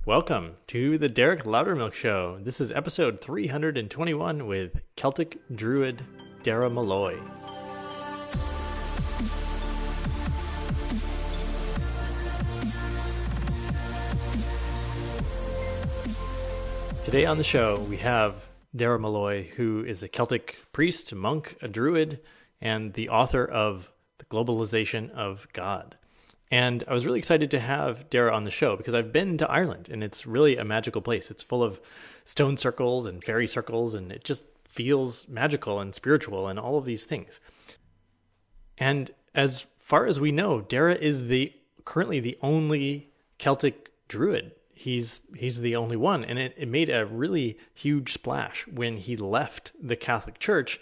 Welcome to the Derek Loudermilk Show. This is episode 321 with Celtic Druid Dara Molloy. Today on the show, we have Dara Molloy, who is a Celtic priest, monk, a druid, and the author of The Globalization of God. And I was really excited to have Dara on the show because I've been to Ireland and it's really a magical place. It's full of stone circles and fairy circles, and it just feels magical and spiritual and all of these things. And as far as we know, Dara is currently the only Celtic druid. He's the only one, and it made a really huge splash when he left the Catholic Church.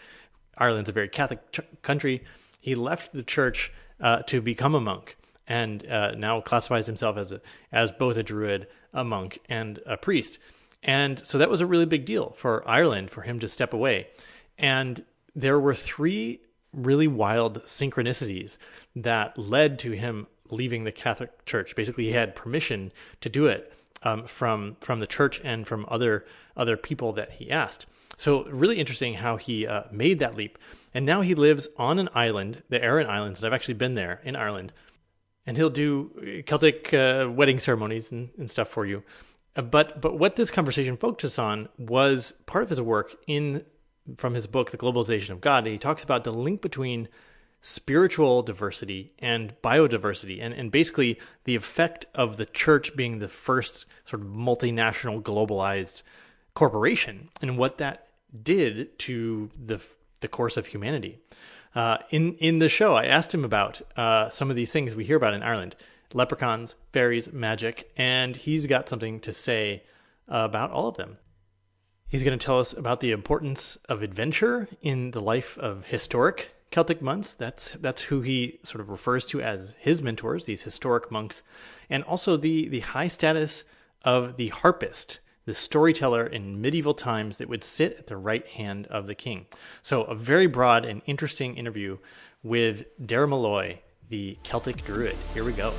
Ireland's a very Catholic country. He left the church to become a monk, and now classifies himself as both a druid, a monk, and a priest. And so that was a really big deal for Ireland for him to step away. And there were three really wild synchronicities that led to him leaving the Catholic Church. Basically, he had permission to do it from the church and from other people that he asked. So really interesting how he made that leap. And now he lives on an island, the Aran Islands, and I've actually been there in Ireland. And he'll do Celtic wedding ceremonies and stuff for you. But what this conversation focused on was part of his work from his book, The Globalization of God. He talks about the link between spiritual diversity and biodiversity, and basically the effect of the church being the first sort of multinational globalized corporation and what that did to the course of humanity. In the show, I asked him about some of these things we hear about in Ireland: leprechauns, fairies, magic, and he's got something to say about all of them. He's going to tell us about the importance of adventure in the life of historic Celtic monks. That's who he sort of refers to as his mentors, these historic monks, and also the high status of the harpist, the storyteller in medieval times that would sit at the right hand of the king. So a very broad and interesting interview with Dara Molloy, the Celtic druid. Here we go.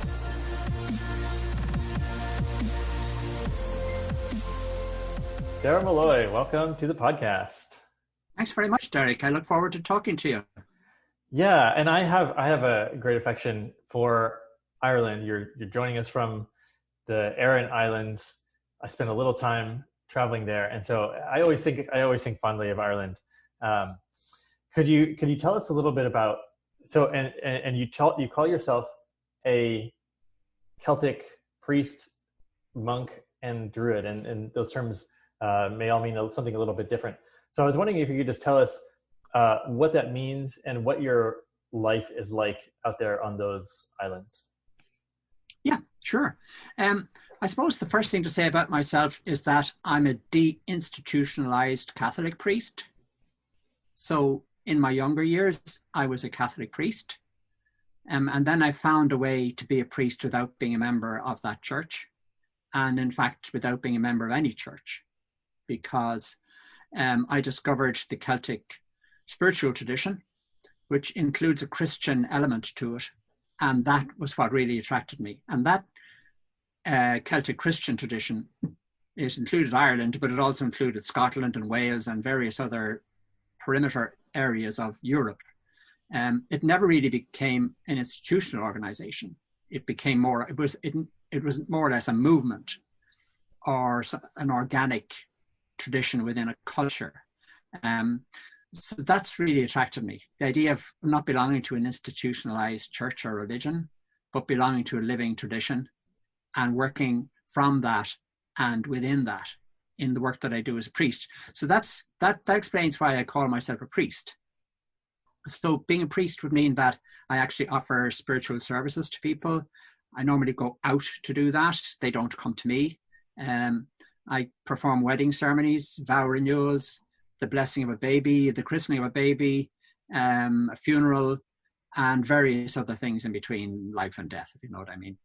Dara Molloy, welcome to the podcast. Thanks very much, Derek. I look forward to talking to you. Yeah, and I have a great affection for Ireland. You're joining us from the Aran Islands. I spent a little time traveling there, and so I always think fondly of Ireland. Could you tell us a little bit about and you call yourself a Celtic priest, monk, and druid, and those terms may all mean something a little bit different. So I was wondering if you could just tell us what that means and what your life is like out there on those islands. Yeah, sure. I suppose the first thing to say about myself is that I'm a deinstitutionalized Catholic priest. So in my younger years, I was a Catholic priest. And then I found a way to be a priest without being a member of that church. And in fact, without being a member of any church, because I discovered the Celtic spiritual tradition, which includes a Christian element to it. And that was what really attracted me. And that Celtic Christian tradition, it included Ireland, but it also included Scotland and Wales and various other perimeter areas of Europe. It never really became an institutional organization. It became it was more or less a movement or an organic tradition within a culture. So that's really attracted me. The idea of not belonging to an institutionalized church or religion, but belonging to a living tradition and working from that and within that in the work that I do as a priest. So that explains why I call myself a priest. So being a priest would mean that I actually offer spiritual services to people. I normally go out to do that. They don't come to me. I perform wedding ceremonies, vow renewals, the blessing of a baby, the christening of a baby, a funeral, and various other things in between life and death, if you know what I mean.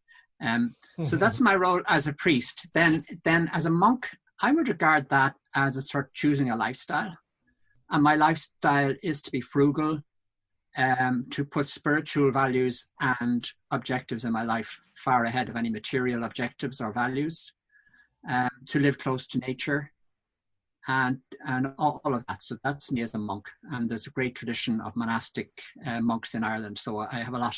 So that's my role as a priest. Then as a monk, I would regard that as a sort of choosing a lifestyle. And my lifestyle is to be frugal, to put spiritual values and objectives in my life far ahead of any material objectives or values. to live close to nature, and all of that. So that's me as a monk. And there's a great tradition of monastic monks in Ireland. So I have a lot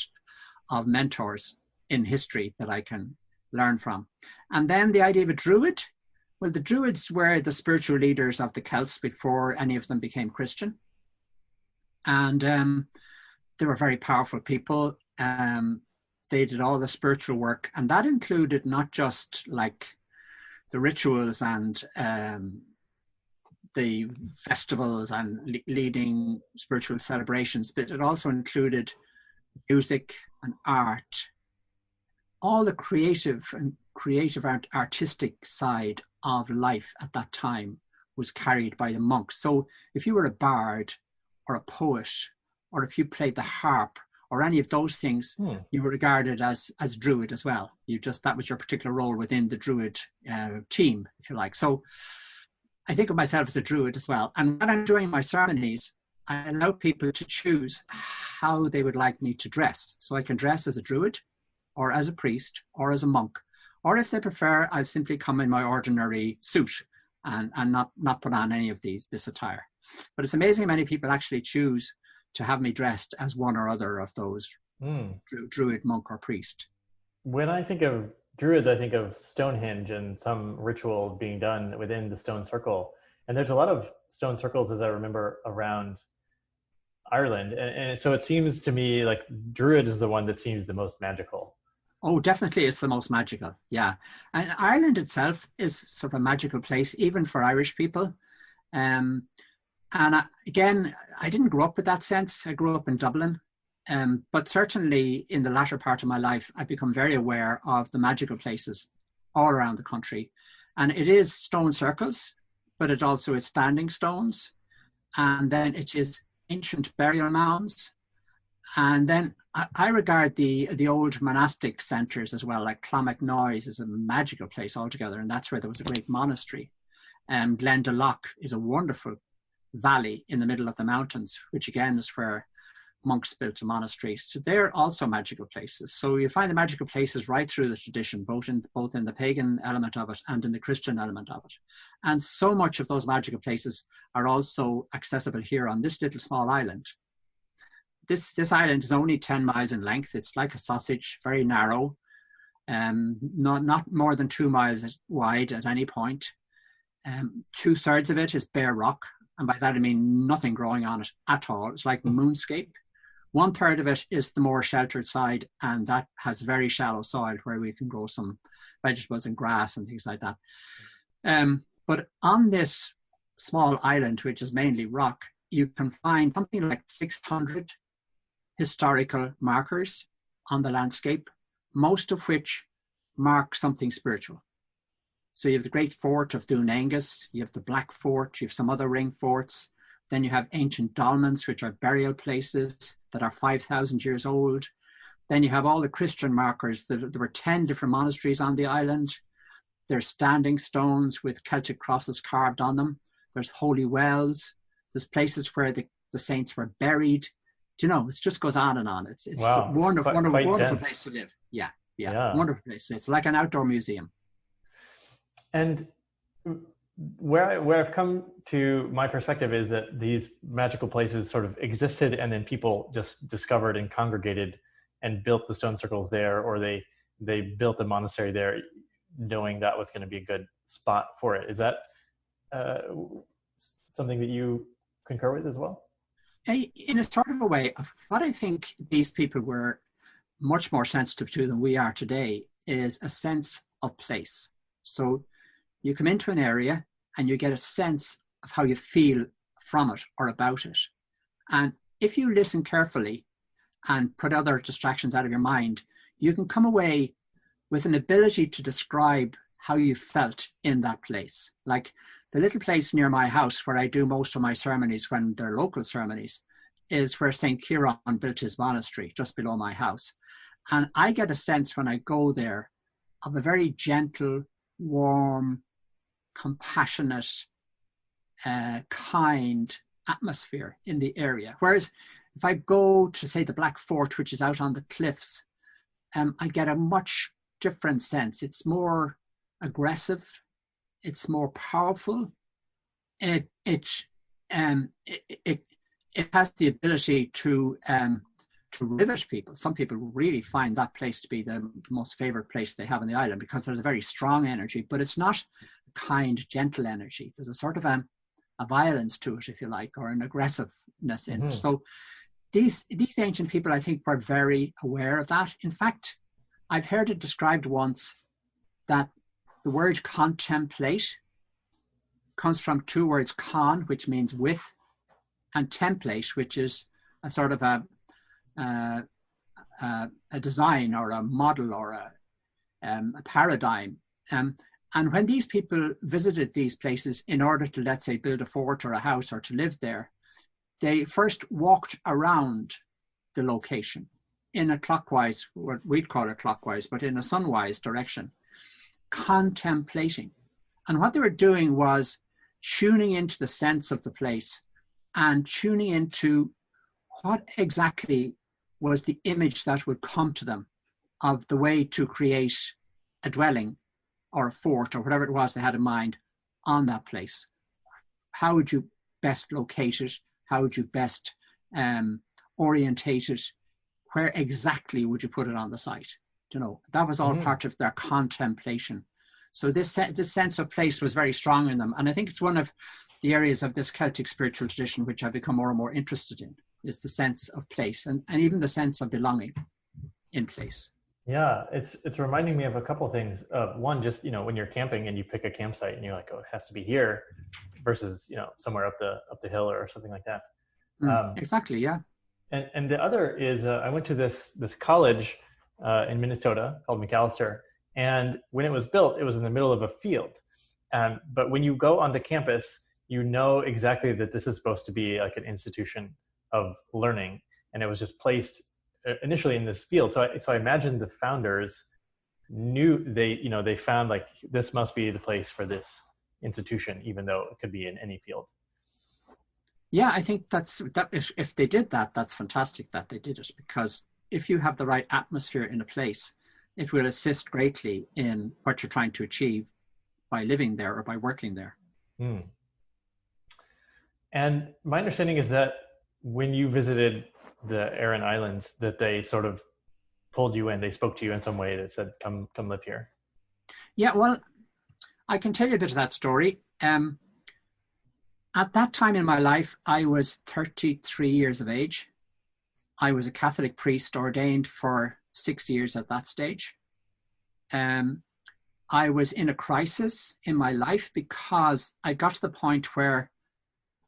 of mentors in history that I can learn from. And then the idea of a Druid. Well, the Druids were the spiritual leaders of the Celts before any of them became Christian. And they were very powerful people. They did all the spiritual work. And that included not just like the rituals and the festivals and leading spiritual celebrations, but it also included music and art, all the creative artistic side of life at that time was carried by the monks. So if you were a bard or a poet, or if you played the harp or any of those things, you were regarded as Druid as well. That was your particular role within the Druid team, if you like. So I think of myself as a Druid as well. And when I'm doing my ceremonies, I allow people to choose how they would like me to dress. So I can dress as a Druid, or as a priest, or as a monk. Or if they prefer, I'll simply come in my ordinary suit and not put on any of this attire. But it's amazing how many people actually choose to have me dressed as one or other of those, Druid, monk, or priest. When I think of Druids, I think of Stonehenge and some ritual being done within the stone circle. And there's a lot of stone circles, as I remember, around Ireland. And so it seems to me like Druid is the one that seems the most magical. Oh, definitely it's the most magical, yeah. And Ireland itself is sort of a magical place, even for Irish people. And again, I didn't grow up with that sense. I grew up in Dublin. But certainly in the latter part of my life, I've become very aware of the magical places all around the country. And it is stone circles, but it also is standing stones. And then it is ancient burial mounds. And then I regard the old monastic centres as well, like Clonmacnoise is a magical place altogether. And that's where there was a great monastery. Glendalough is a wonderful valley in the middle of the mountains, which again is where monks built a monastery. So they're also magical places. So you find the magical places right through the tradition, both in the pagan element of it and in the Christian element of it. And so much of those magical places are also accessible here on this little small island. This island is only 10 miles in length. It's like a sausage, very narrow, not more than 2 miles wide at any point. 2/3 of it is bare rock. And by that I mean nothing growing on it at all. It's like moonscape. 1/3 of it is the more sheltered side, and that has very shallow soil where we can grow some vegetables and grass and things like that. But on this small island, which is mainly rock, you can find something like 600 historical markers on the landscape, most of which mark something spiritual. So you have the great fort of Dún Aengus, you have the Black Fort, you have some other ring forts, then you have ancient dolmens, which are burial places that are 5,000 years old. Then you have all the Christian markers. There were 10 different monasteries on the island. There's standing stones with Celtic crosses carved on them. There's holy wells. There's places where the saints were buried. Do you know, it just goes on and on. It's wow. a wonderful place to live. Yeah, wonderful place. It's like an outdoor museum. And where I've come to my perspective is that these magical places sort of existed, and then people just discovered and congregated and built the stone circles there, or they built a monastery there, knowing that was going to be a good spot for it. Is that something that you concur with as well? In a sort of a way, what I think these people were much more sensitive to than we are today is a sense of place. So you come into an area and you get a sense of how you feel from it or about it. And if you listen carefully and put other distractions out of your mind, you can come away with an ability to describe how you felt in that place. Like the little place near my house where I do most of my ceremonies when they're local ceremonies is where St. Ciarán built his monastery just below my house. And I get a sense when I go there of a very gentle, warm, compassionate, kind atmosphere in the area. Whereas if I go to, say, the Black Fort, which is out on the cliffs, I get a much different sense. It's more aggressive. it's more powerful. It has the ability to rivet people. Some people really find that place to be the most favorite place they have on the island because there's a very strong energy, but it's not a kind, gentle energy. There's a sort of a violence to it, if you like, or an aggressiveness in it. So these ancient people, I think, were very aware of that. In fact, I've heard it described once that the word contemplate comes from two words, con, which means with, and template, which is a sort of a design or a model or a paradigm. And when these people visited these places in order to, let's say, build a fort or a house or to live there, they first walked around the location in a clockwise, what we'd call it clockwise, but in a sunwise direction, contemplating. And what they were doing was tuning into the sense of the place and tuning into what exactly was the image that would come to them of the way to create a dwelling or a fort or whatever it was they had in mind on that place. How would you best locate it? How would you best orientate it? Where exactly would you put it on the site? You know, that was all part of their contemplation. So this sense of place was very strong in them. And I think it's one of the areas of this Celtic spiritual tradition which I've become more and more interested in, is the sense of place and even the sense of belonging in place. Yeah, it's reminding me of a couple of things. One, just, you know, when you're camping and you pick a campsite and you're like, oh, it has to be here, versus, you know, somewhere up the hill or something like that. Exactly, yeah. And the other is I went to this college in Minnesota called McAllister, and when it was built, it was in the middle of a field. But when you go onto campus, you know exactly that this is supposed to be like an institution of learning, and it was just placed initially in this field. So I imagine the founders knew, they found like, this must be the place for this institution, even though it could be in any field. Yeah, I think that if they did that, that's fantastic that they did it, because if you have the right atmosphere in a place, it will assist greatly in what you're trying to achieve by living there or by working there. And my understanding is that when you visited the Aran Islands, that they sort of pulled you in, they spoke to you in some way that said, come live here. Yeah, well, I can tell you a bit of that story. At that time in my life, I was 33 years of age. I was a Catholic priest ordained for 6 years at that stage. I was in a crisis in my life because I got to the point where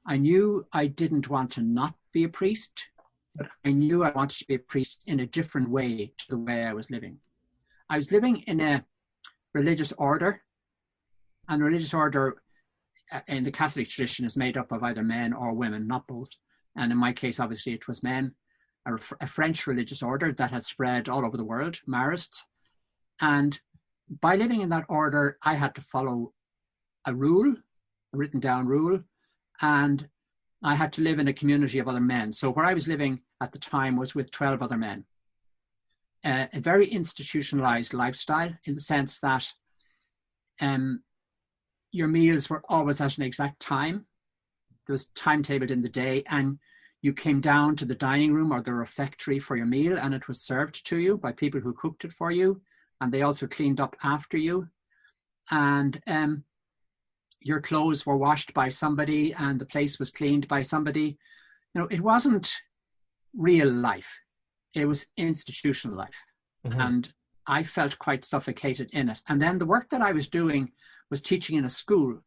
I knew I didn't want to not be a priest, but I knew I wanted to be a priest in a different way to the way I was living. I was living in a religious order, and the religious order in the Catholic tradition is made up of either men or women, not both. And in my case, obviously, it was men, a French religious order that had spread all over the world, Marists. And by living in that order, I had to follow a rule, a written down rule, and I had to live in a community of other men. So where I was living at the time was with 12 other men. A very institutionalized lifestyle, in the sense that your meals were always at an exact time. There was timetabled in the day, and you came down to the dining room or the refectory for your meal, and it was served to you by people who cooked it for you, and they also cleaned up after you. And your clothes were washed by somebody, and the place was cleaned by somebody. You know, it wasn't real life. It was institutional life. And I felt quite suffocated in it. And then the work that I was doing was teaching in a school,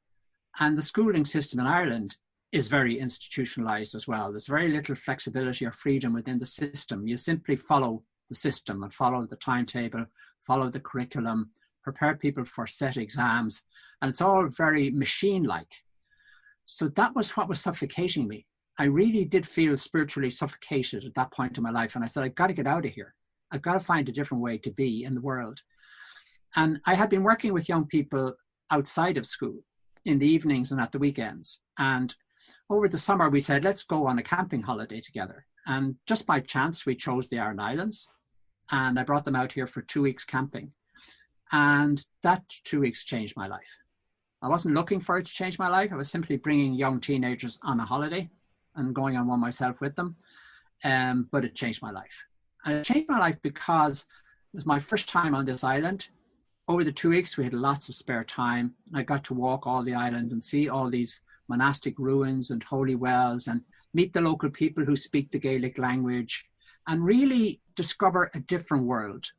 and the schooling system in Ireland is very institutionalized as well. There's very little flexibility or freedom within the system. You simply follow the system and follow the timetable, follow the curriculum, prepare people for set exams, and it's all very machine-like. So that was what was suffocating me. I really did feel spiritually suffocated at that point in my life, and I said, I've got to get out of here. I've got to find a different way to be in the world. And I had been working with young people outside of school in the evenings and at the weekends. And over the summer, we said, let's go on a camping holiday together. And just by chance, we chose the Aran Islands, and I brought them out here for 2 weeks camping. And that 2 weeks changed my life. I wasn't looking for it to change my life. I was simply bringing young teenagers on a holiday and going on one myself with them. But it changed my life. And it changed my life because it was my first time on this island. Over the 2 weeks, we had lots of spare time. And I got to walk all the island and see all these monastic ruins and holy wells and meet the local people who speak the Gaelic language and really discover a different world,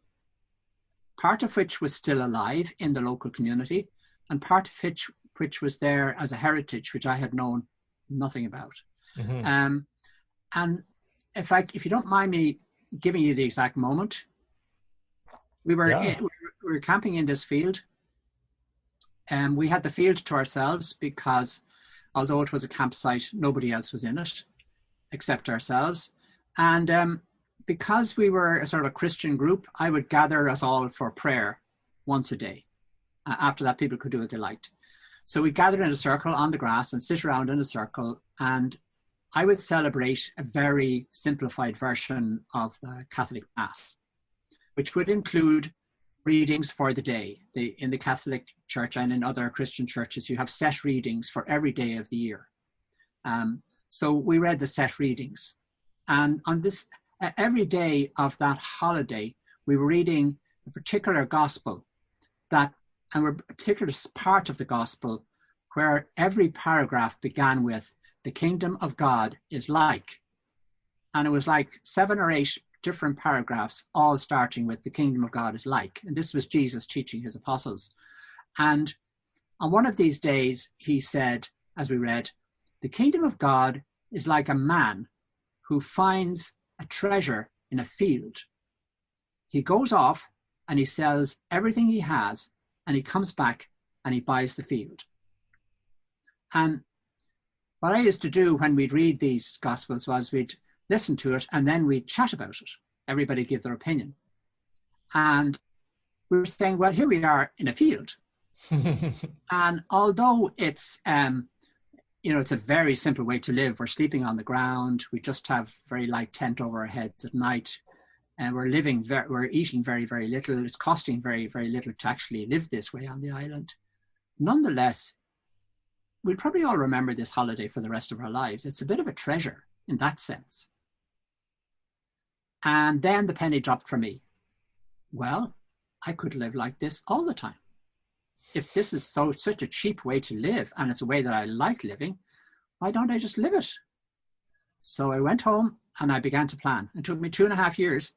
part of which was still alive in the local community and part of which was there as a heritage, which I had known nothing about. Mm-hmm. And if you don't mind me giving you the exact moment, we were camping in this field, and we had the field to ourselves because although it was a campsite, nobody else was in it except ourselves. And because we were a sort of a Christian group, I would gather us all for prayer once a day. After that, people could do what they liked. So we gathered in a circle on the grass and sit around in a circle, and I would celebrate a very simplified version of the Catholic Mass, which would include readings for the day. In the Catholic Church and in other Christian churches, you have set readings for every day of the year. So we read the set readings. And on this, every day of that holiday, we were reading a particular gospel and a particular part of the gospel where every paragraph began with, "The kingdom of God is like." And it was like 7 or 8 different paragraphs, all starting with "the kingdom of God is like." And this was Jesus teaching his apostles. And on one of these days, he said, as we read, "The kingdom of God is like a man who finds a treasure in a field. He goes off and he sells everything he has, and he comes back and he buys the field." And what I used to do when we'd read these gospels was we'd listen to it and then we'd chat about it. Everybody give their opinion. And we were saying, well, here we are in a field. And although it's, it's a very simple way to live. We're sleeping on the ground. We just have very light tent over our heads at night. And we're eating very, very little. It's costing very, very little to actually live this way on the island. Nonetheless, we'll probably all remember this holiday for the rest of our lives. It's a bit of a treasure in that sense. And then the penny dropped for me. Well, I could live like this all the time. If this is such a cheap way to live, and it's a way that I like living, why don't I just live it? So I went home and I began to plan. It took me 2.5 years.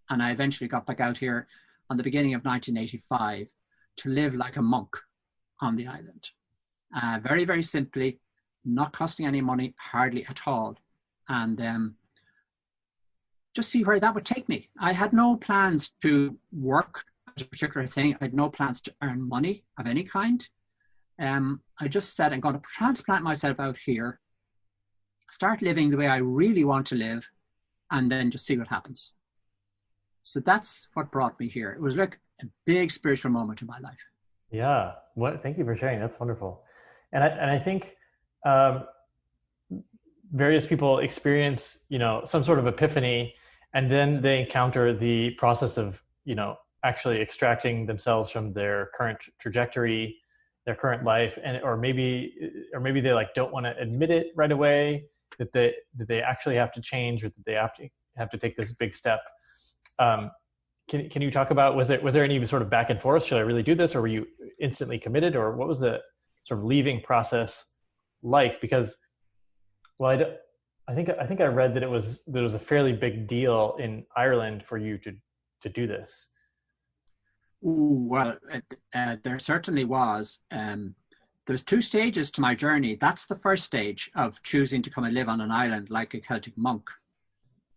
And I eventually got back out here on the beginning of 1985 to live like a monk on the island. Very, very simply, not costing any money, hardly at all. And just see where that would take me. I had no plans to work as a particular thing. I had no plans to earn money of any kind. I just said, I'm going to transplant myself out here, start living the way I really want to live, and then just see what happens. So that's what brought me here. It was like a big spiritual moment in my life. Yeah. Thank you for sharing. That's wonderful. And I think various people experience, some sort of epiphany, and then they encounter the process of, actually extracting themselves from their current trajectory, their current life, or maybe they don't want to admit it right away that they actually have to change, or that they have to take this big step. Can you talk about, was there any sort of back and forth? Should I really do this? Or were you instantly committed? Or what was the sort of leaving process like? Because, well, I think I read that it was a fairly big deal in Ireland for you to do this. Ooh, well, there certainly was. There's 2 stages to my journey. That's the first stage of choosing to come and live on an island like a Celtic monk.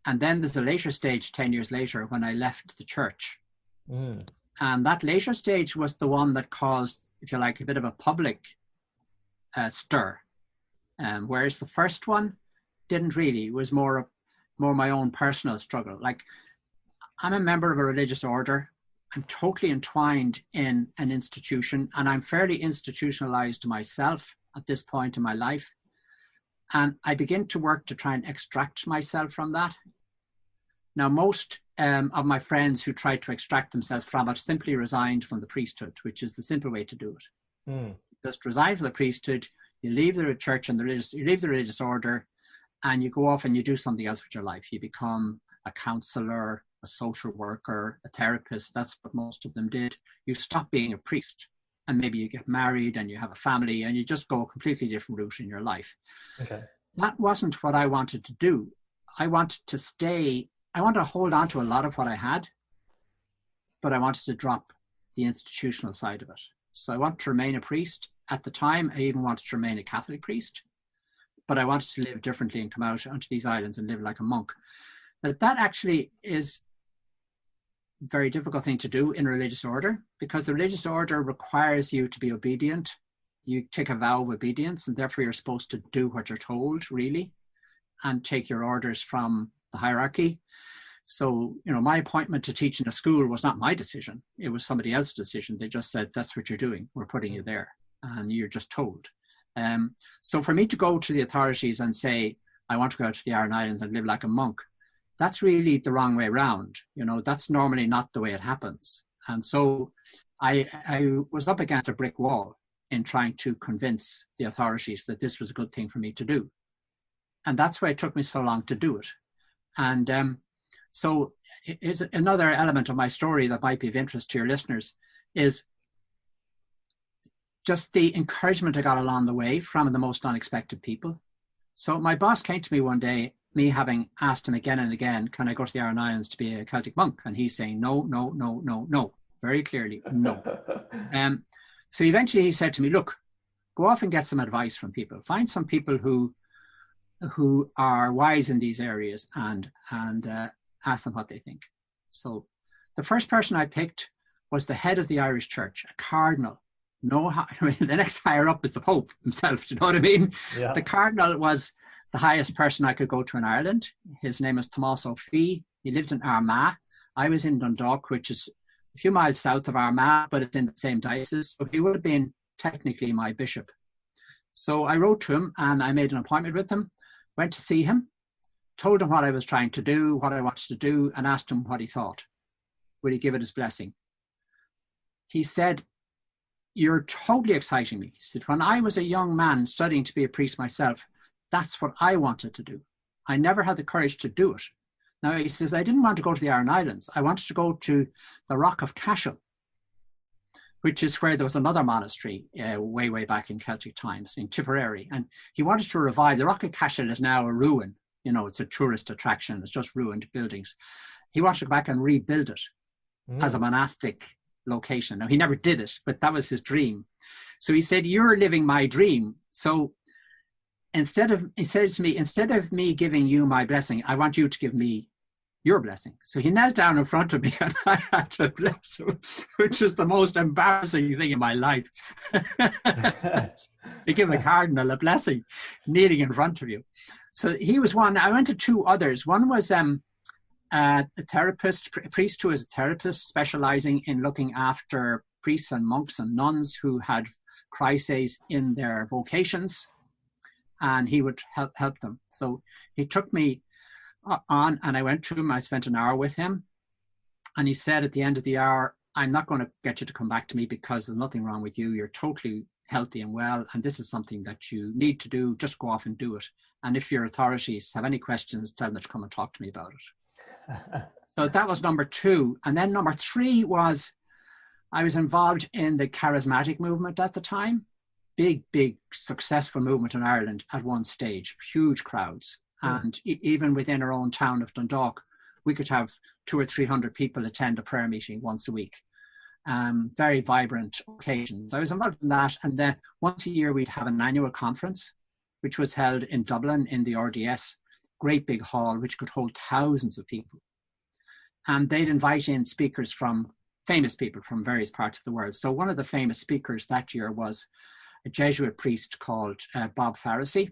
And then there's a later stage 10 years later when I left the church. Mm. And that later stage was the one that caused, if you like, a bit of a public stir. Whereas the first one didn't really. It was more my own personal struggle. Like, I'm a member of a religious order. I'm totally entwined in an institution, and I'm fairly institutionalized myself at this point in my life. And I begin to work to try and extract myself from that. Now, most of my friends who tried to extract themselves from it simply resigned from the priesthood, which is the simple way to do it. Mm. just resign from the priesthood, you leave the church and you leave the religious order, and you go off and you do something else with your life. You become a counselor, a social worker, a therapist. That's what most of them did. You stop being a priest, and maybe you get married and you have a family and you just go a completely different route in your life. Okay. That wasn't what I wanted to do. I wanted to hold on to a lot of what I had, but I wanted to drop the institutional side of it. So I wanted to remain a priest. At the time, I even wanted to remain a Catholic priest, but I wanted to live differently and come out onto these islands and live like a monk. But that actually is a very difficult thing to do in a religious order, because the religious order requires you to be obedient. You take a vow of obedience, and therefore you're supposed to do what you're told, really, and take your orders from the hierarchy. So, my appointment to teach in a school was not my decision. It was somebody else's decision. They just said, that's what you're doing. We're putting you there. And you're just told. So for me to go to the authorities and say, I want to go out to the Aran Islands and live like a monk, that's really the wrong way around. That's normally not the way it happens. And so I was up against a brick wall in trying to convince the authorities that this was a good thing for me to do. And that's why it took me so long to do it. And so is another element of my story that might be of interest to your listeners is just the encouragement I got along the way from the most unexpected people. So my boss came to me one day, me having asked him again and again, can I go to the Aran Islands to be a Celtic monk? And he's saying, no, no, no, no, no, very clearly, no. So eventually he said to me, look, go off and get some advice from people. Find some people who are wise in these areas and ask them what they think. So the first person I picked was the head of the Irish Church, a cardinal. The next higher up is the Pope himself. Do you know what I mean? Yeah. The cardinal was the highest person I could go to in Ireland. His name is Tomás Ó Fí. He lived in Armagh. I was in Dundalk, which is a few miles south of Armagh, but it's in the same diocese. So he would have been technically my bishop. So I wrote to him and I made an appointment with him, went to see him, told him what I was trying to do, what I wanted to do, and asked him what he thought. Would he give it his blessing? He said, you're totally exciting me. He said, when I was a young man studying to be a priest myself, that's what I wanted to do. I never had the courage to do it. Now, he says, I didn't want to go to the Aran Islands. I wanted to go to the Rock of Cashel, which is where there was another monastery way, way back in Celtic times, in Tipperary. And he wanted to revive. The Rock of Cashel is now a ruin. It's a tourist attraction. It's just ruined buildings. He wanted to go back and rebuild it as a monastic location. Now, he never did it, but that was his dream. So he said, you're living my dream. So he said to me, instead of me giving you my blessing, I want you to give me your blessing. So he knelt down in front of me and I had to bless him, which is the most embarrassing thing in my life. You give a cardinal a blessing, kneeling in front of you. So he was one. I went to two others. One was a priest who is a therapist specializing in looking after priests and monks and nuns who had crises in their vocations, and he would help them. So he took me on and I went to him. I spent an hour with him, and he said at the end of the hour, I'm not going to get you to come back to me because there's nothing wrong with you. You're totally healthy and well, and this is something that you need to do. Just go off and do it. And if your authorities have any questions, tell them to come and talk to me about it. So that was number two. And then number three was, I was involved in the Charismatic Movement at the time. Big, successful movement in Ireland at one stage, huge crowds. And even within our own town of Dundalk, we could have 200 or 300 people attend a prayer meeting once a week. Very vibrant occasions. I was involved in that. And then once a year, we'd have an annual conference, which was held in Dublin in the RDS, great big hall, which could hold thousands of people. And they'd invite in speakers famous people from various parts of the world. So one of the famous speakers that year was a Jesuit priest called Bob Pharisee,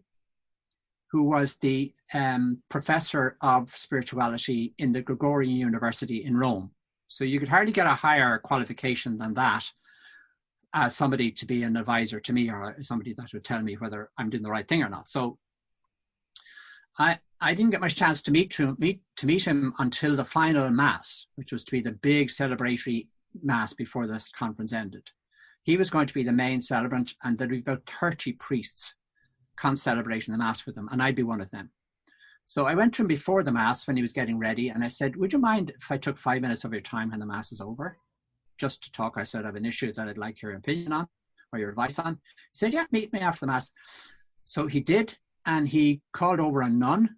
who was the professor of spirituality in the Gregorian University in Rome. So you could hardly get a higher qualification than that as somebody to be an advisor to me, or somebody that would tell me whether I'm doing the right thing or not. So I didn't get much chance to meet him until the final mass, which was to be the big celebratory mass before this conference ended. He was going to be the main celebrant, and there'd be about 30 priests celebrating the Mass with him, and I'd be one of them. So I went to him before the Mass when he was getting ready, and I said, would you mind if I took 5 minutes of your time when the Mass is over? Just to talk. I said, I have an issue that I'd like your opinion on, or your advice on. He said, yeah, meet me after the Mass. So he did, and he called over a nun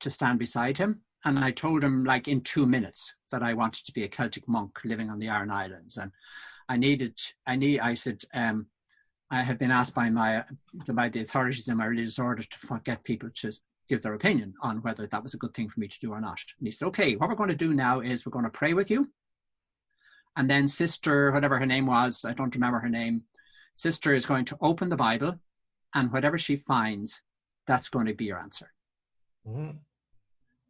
to stand beside him. And I told him, like, in 2 minutes that I wanted to be a Celtic monk living on the Aran Islands. And I said, I had been asked by the authorities in my religious order to get people to give their opinion on whether that was a good thing for me to do or not. And he said, okay, what we're going to do now is we're going to pray with you. And then Sister, whatever her name was, I don't remember her name, Sister is going to open the Bible, and whatever she finds, that's going to be your answer. Mm-hmm.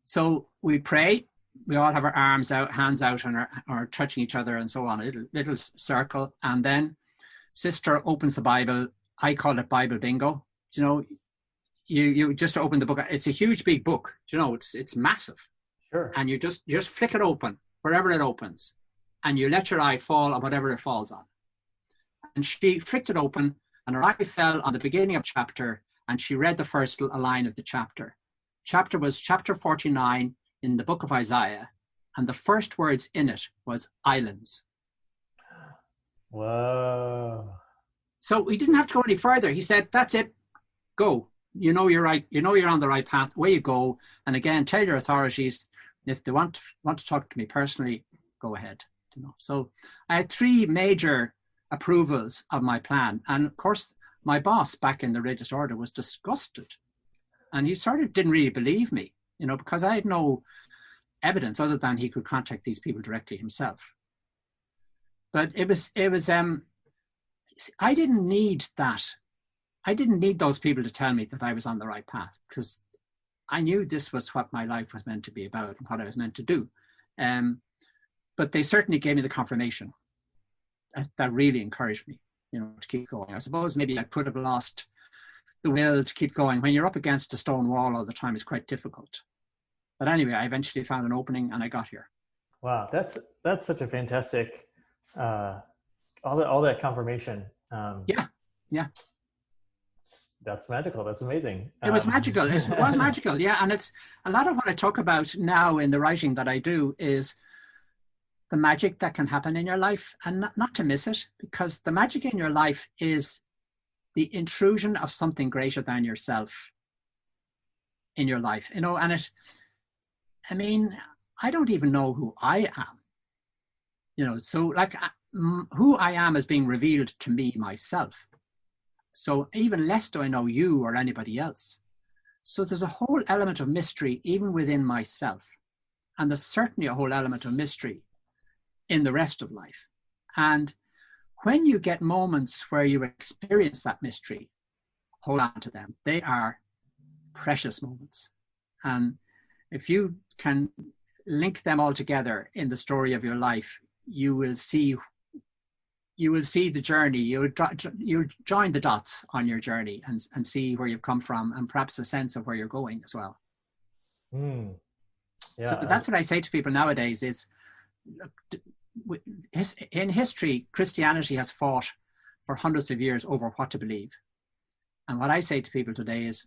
So we pray. We all have our arms out, hands out, and are touching each other and so on, a little circle. And then Sister opens the Bible. I call it Bible bingo. You know, you just open the book. It's a huge, big book. You know, it's massive. Sure. And you just flick it open wherever it opens, and you let your eye fall on whatever it falls on. And she flicked it open, and her eye fell on the beginning of chapter, and she read the first line of the chapter. Chapter was chapter 49 in the book of Isaiah, and the first words in it was islands. Whoa. So we didn't have to go any further. He said, that's it, go. You know you're right. You know you're on the right path. Away you go. And again, tell your authorities, if they want to talk to me personally, go ahead. You know. So I had 3 major approvals of my plan. And of course, my boss back in the religious order was disgusted. And he didn't really believe me, you know, because I had no evidence other than he could contact these people directly himself. But it was I didn't need that. I didn't need those people to tell me that I was on the right path, because I knew this was what my life was meant to be about and what I was meant to do. But they certainly gave me the confirmation that really encouraged me, you know, to keep going. I suppose maybe I could have lost the will to keep going. When you're up against a stone wall all the time, it's quite difficult. But anyway, I eventually found an opening and I got here. Wow, that's such a fantastic, all that confirmation. Yeah. That's magical. That's amazing. It was magical. It was magical. Yeah. And it's a lot of what I talk about now in the writing that I do is the magic that can happen in your life, and not to miss it, because the magic in your life is the intrusion of something greater than yourself in your life, you know. And I don't even know who I am, you know, so like who I am is being revealed to me myself. So even less do I know you or anybody else. So there's a whole element of mystery even within myself. And there's certainly a whole element of mystery in the rest of life. And when you get moments where you experience that mystery, hold on to them. They are precious moments. And if you can link them all together in the story of your life, you will see the journey. You'll join the dots on your journey and see where you've come from, and perhaps a sense of where you're going as well. Yeah. So that's what I say to people nowadays is, in history, Christianity has fought for hundreds of years over what to believe. And what I say to people today is,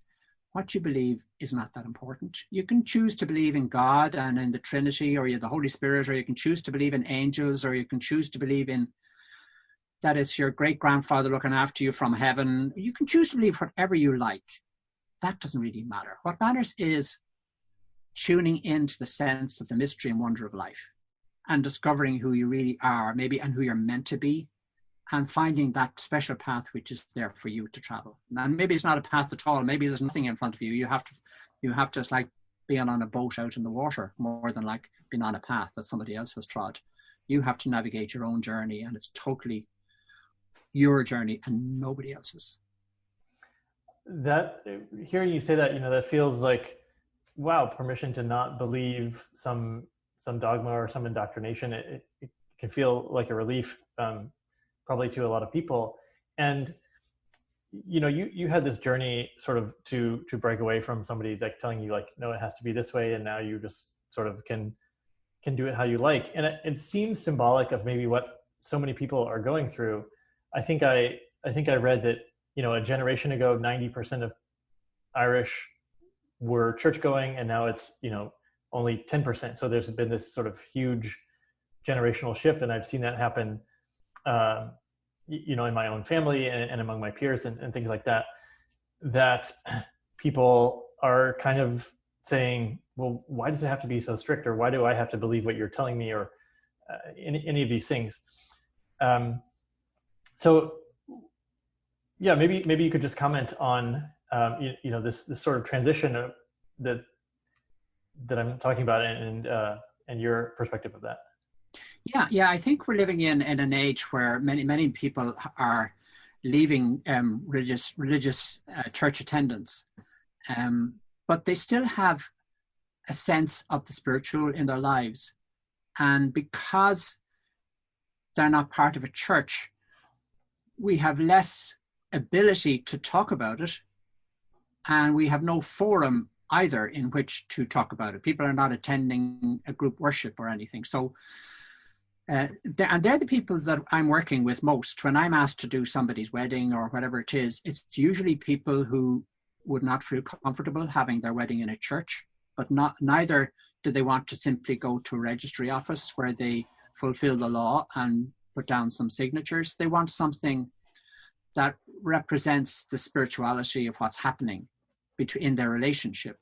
what you believe is not that important. You can choose to believe in God and in the Trinity, or the Holy Spirit, or you can choose to believe in angels, or you can choose to believe in that it's your great-grandfather looking after you from heaven. You can choose to believe whatever you like. That doesn't really matter. What matters is tuning into the sense of the mystery and wonder of life, and discovering who you really are, maybe, and who you're meant to be, and finding that special path which is there for you to travel. And maybe it's not a path at all. Maybe there's nothing in front of you. You have to it's like being on a boat out in the water, more than like being on a path that somebody else has trod. You have to navigate your own journey, and it's totally your journey and nobody else's. That, hearing you say that, that feels like, wow, permission to not believe some dogma or some indoctrination. It can feel like a relief, probably to a lot of people. And you had this journey sort of to break away from somebody like telling you like, no, it has to be this way, and now you just sort of can do it how you like. And it seems symbolic of maybe what so many people are going through. I think I read that, a generation ago, 90% of Irish were church going, and now it's, only 10%. So there's been this sort of huge generational shift, and I've seen that happen, uh, in my own family and among my peers and things like that. That people are kind of saying, well, why does it have to be so strict, or why do I have to believe what you're telling me, or any of these things? So yeah, maybe you could just comment on this sort of transition that I'm talking about, and your perspective of that. Yeah. I think we're living in an age where many people are leaving religious church attendance, but they still have a sense of the spiritual in their lives, and because they're not part of a church, we have less ability to talk about it, and we have no forum either in which to talk about it. People are not attending a group worship or anything. So and they're the people that I'm working with most. When I'm asked to do somebody's wedding or whatever it is, it's usually people who would not feel comfortable having their wedding in a church, but neither do they want to simply go to a registry office where they fulfill the law and put down some signatures. They want something that represents the spirituality of what's happening in their relationship.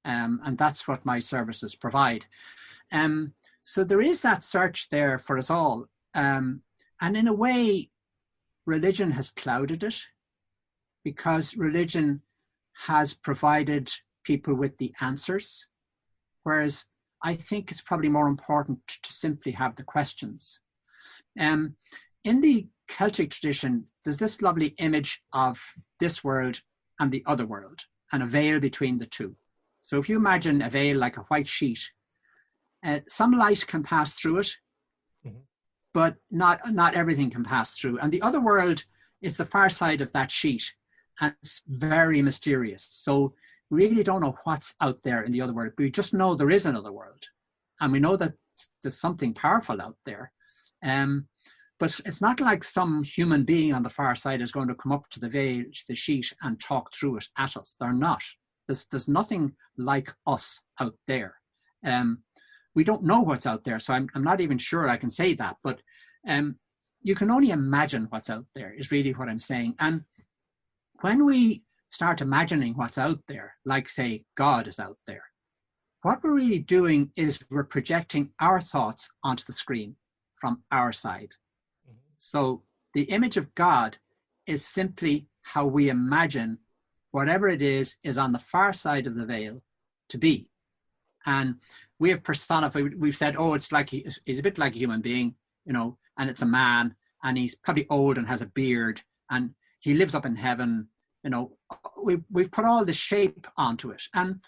And that's what my services provide. So there is that search there for us all. And in a way, religion has clouded it, because religion has provided people with the answers, whereas I think it's probably more important to simply have the questions. In the Celtic tradition, there's this lovely image of this world and the other world, and a veil between the two. So if you imagine a veil like a white sheet, some light can pass through it, mm-hmm. but not everything can pass through. And the other world is the far side of that sheet, and it's very mysterious. So we really don't know what's out there in the other world. We just know there is another world, and we know that there's something powerful out there. But it's not like some human being on the far side is going to come up to the veil, to the sheet, and talk through it at us. They're not. There's nothing like us out there. We don't know what's out there, so I'm not even sure I can say that. But you can only imagine what's out there is really what I'm saying. And when we start imagining what's out there, like say God is out there, what we're really doing is we're projecting our thoughts onto the screen from our side. Mm-hmm. So the image of God is simply how we imagine whatever it is on the far side of the veil to be. And we have personified, we've said, oh, it's like he's a bit like a human being, and it's a man, and he's probably old and has a beard, and he lives up in heaven. We've put all this shape onto it, and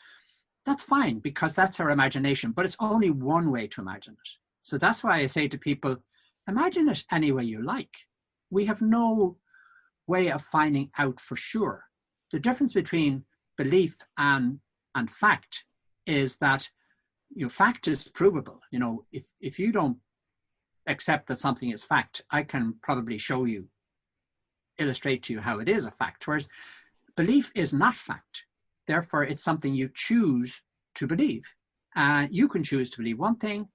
that's fine, because that's our imagination, but it's only one way to imagine it. So that's why I say to people, imagine it any way you like. We have no way of finding out for sure. The difference between belief and fact is that fact is provable. If you don't accept that something is fact, I can probably illustrate to you how it is a fact. Whereas belief is not fact. Therefore, it's something you choose to believe. You can choose to believe one thing.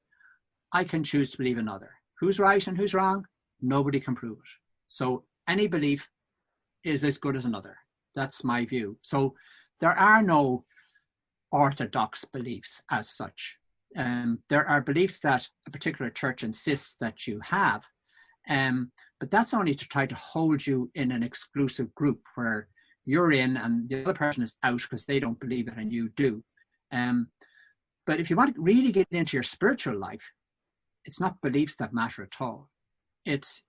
I can choose to believe another. Who's right and who's wrong? Nobody can prove it. So any belief is as good as another. That's my view. So there are no orthodox beliefs as such. There are beliefs that a particular church insists that you have, but that's only to try to hold you in an exclusive group where you're in and the other person is out because they don't believe it and you do. But if you want to really get into your spiritual life, it's not beliefs that matter at all. It's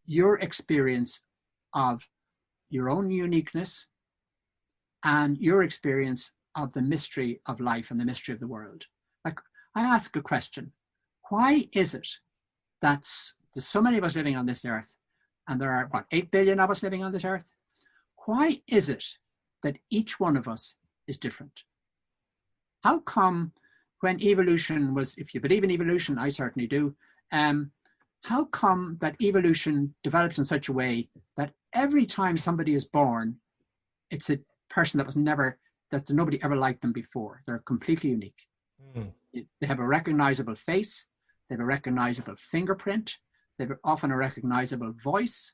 your experience of your own uniqueness and your experience of the mystery of life and the mystery of the world. Like, I ask a question: why is it that there's so many of us living on this earth, and there are 8 billion of us living on this earth? Why is it that each one of us is different? How come when evolution was, if you believe in evolution, I certainly do, how come that evolution developed in such a way that every time somebody is born, it's a person that nobody ever liked them before? They're completely unique. Mm. They have a recognizable face, they have a recognizable fingerprint, they have often a recognizable voice,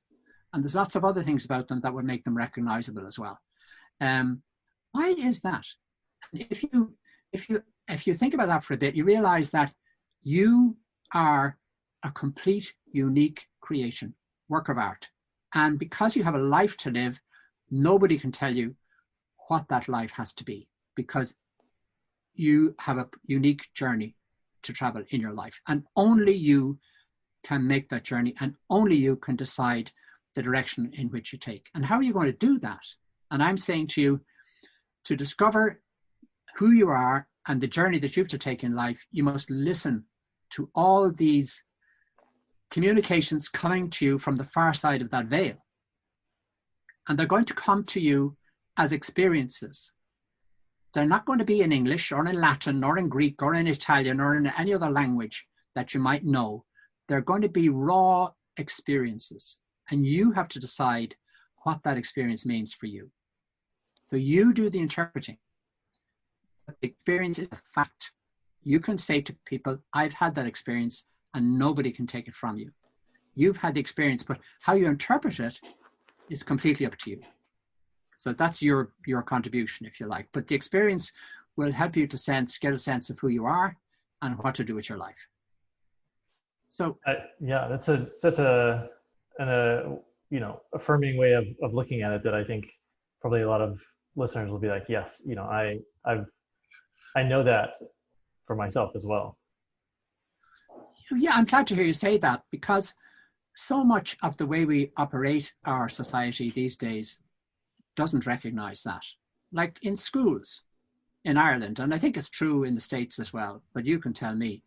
and there's lots of other things about them that would make them recognizable as well. Why is that? If you think about that for a bit, you realize that you are a complete, unique creation, work of art. And because you have a life to live, nobody can tell you what that life has to be, because you have a unique journey to travel in your life. And only you can make that journey, and only you can decide the direction in which you take. And how are you going to do that? And I'm saying to you, to discover who you are and the journey that you have to take in life, you must listen to all these communications coming to you from the far side of that veil. And they're going to come to you as experiences. They're not going to be in English or in Latin or in Greek or in Italian or in any other language that you might know. They're going to be raw experiences, and you have to decide what that experience means for you. So you do the interpreting. The experience is a fact. You can say to people, I've had that experience, and nobody can take it from you. You've had the experience, but how you interpret it is completely up to you. So that's your contribution, if you like. But the experience will help you to get a sense of who you are and what to do with your life. So yeah, that's such an affirming way of looking at it, that I think probably a lot of listeners will be like, yes, I know that for myself as well. Yeah, I'm glad to hear you say that, because so much of the way we operate our society these days doesn't recognize that. Like in schools in Ireland, and I think it's true in the States as well, but you can tell me,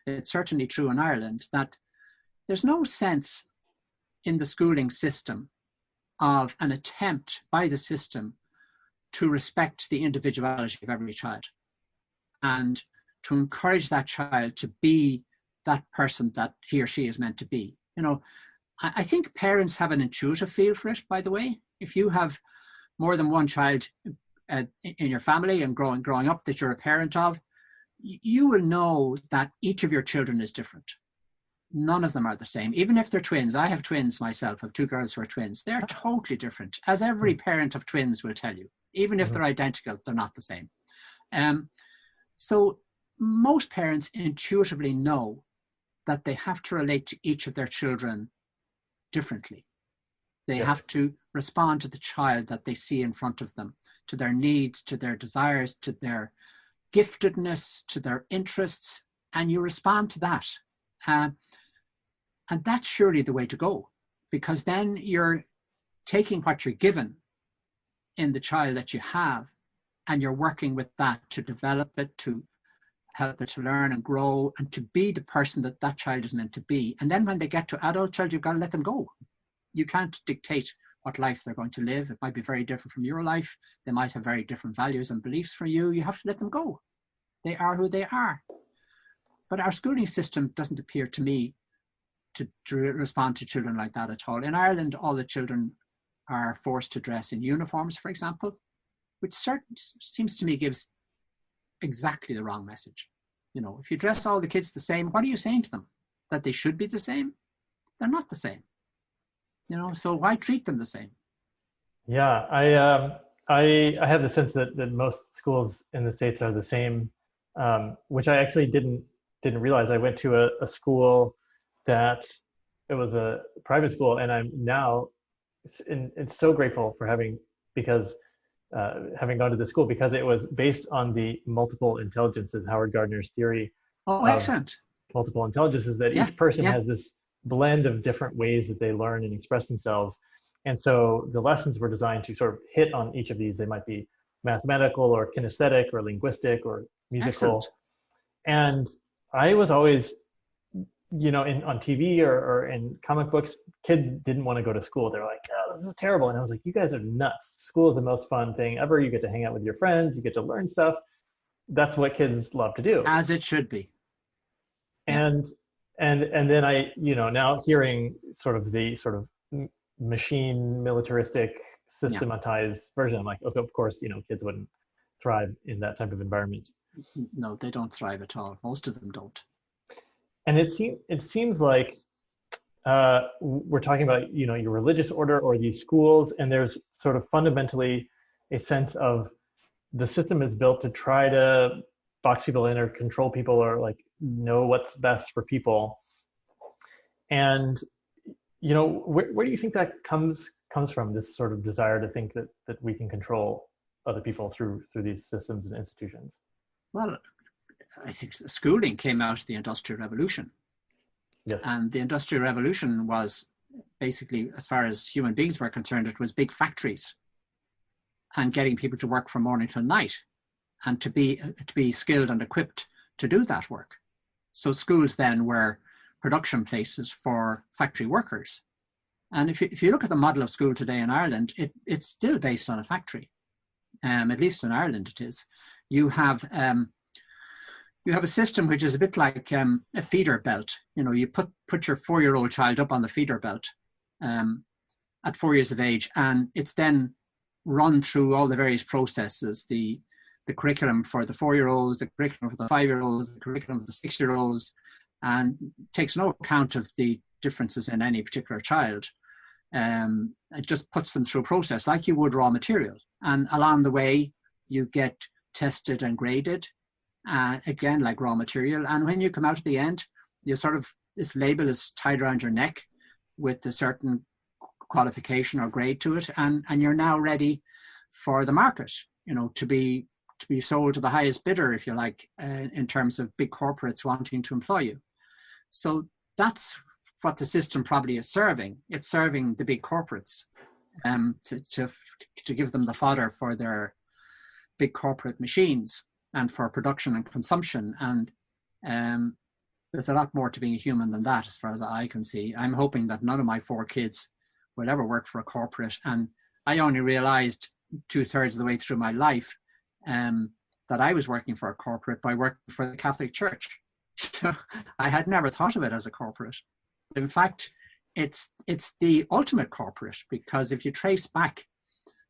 it's certainly true in Ireland, that there's no sense in the schooling system of an attempt by the system to respect the individuality of every child and to encourage that child to be that person that he or she is meant to be. I think parents have an intuitive feel for it, by the way. If you have more than one child in your family and growing up that you're a parent of, you will know that each of your children is different. None of them are the same. Even if they're twins. I have twins myself. I have two girls who are twins. They're totally different, as every parent of twins will tell you. Even if they're identical, they're not the same. So most parents intuitively know that they have to relate to each of their children differently. They have to respond to the child that they see in front of them, to their needs, to their desires, to their giftedness, to their interests, and you respond to that. And that's surely the way to go, because then you're taking what you're given in the child that you have, and you're working with that to develop it, to help it to learn and grow, and to be the person that that child is meant to be. And then when they get to adult child, you've got to let them go. You can't dictate what life they're going to live. It might be very different from your life. They might have very different values and beliefs from you. You have to let them go. They are who they are. But our schooling system doesn't appear to me to respond to children like that at all. In Ireland, all the children are forced to dress in uniforms, for example, which seems to me gives exactly the wrong message. If you dress all the kids the same, what are you saying to them? That they should be the same? They're not the same. So why treat them the same? Yeah, I have the sense that most schools in the States are the same, which I actually didn't realize. I went to a school that it was a private school, and I'm now it's so grateful for having gone to the school, because it was based on the multiple intelligences, Howard Gardner's theory. Oh, excellent. Multiple intelligences, that each person has this blend of different ways that they learn and express themselves. And so the lessons were designed to sort of hit on each of these. They might be mathematical or kinesthetic or linguistic or musical. Excellent. And I was always, on TV or in comic books, kids didn't want to go to school. They were like, oh, this is terrible. And I was like, you guys are nuts. School is the most fun thing ever. You get to hang out with your friends. You get to learn stuff. That's what kids love to do. As it should be. And And then I, now hearing sort of the sort of machine militaristic Yeah. systematized version, I'm like, okay, of course, kids wouldn't thrive in that type of environment. No, they don't thrive at all. Most of them don't. And it seems like we're talking about your religious order or these schools, and there's sort of fundamentally a sense of the system is built to try to box people in or control people or like know what's best for people. And where do you think that comes from, this sort of desire to think that we can control other people through these systems and institutions? Well, I think schooling came out of the Industrial Revolution. Yes. And the Industrial Revolution was basically, as far as human beings were concerned, it was big factories and getting people to work from morning till night and to be skilled and equipped to do that work. So schools then were production places for factory workers. And if you look at the model of school today in Ireland, it's still based on a factory. At least in Ireland it is. You have a system which is a bit like a feeder belt. You put your 4-year-old child up on the feeder belt at 4 years of age, and it's then run through all the various processes, the curriculum for the 4-year-olds, the curriculum for the 5-year-olds, the curriculum for the 6-year-olds, and takes no account of the differences in any particular child. It just puts them through a process like you would raw material. And along the way, you get tested and graded, again, like raw material. And when you come out at the end, you sort of, this label is tied around your neck with a certain qualification or grade to it. And you're now ready for the market, to be sold to the highest bidder, if you like, in terms of big corporates wanting to employ you. So that's what the system probably is serving. It's serving the big corporates to give them the fodder for their big corporate machines and for production and consumption. And there's a lot more to being a human than that, as far as I can see. I'm hoping that none of my 4 kids will ever work for a corporate. And I only realized 2/3 of the way through my life that I was working for a corporate by working for the Catholic Church. I had never thought of it as a corporate. In fact, it's the ultimate corporate, because if you trace back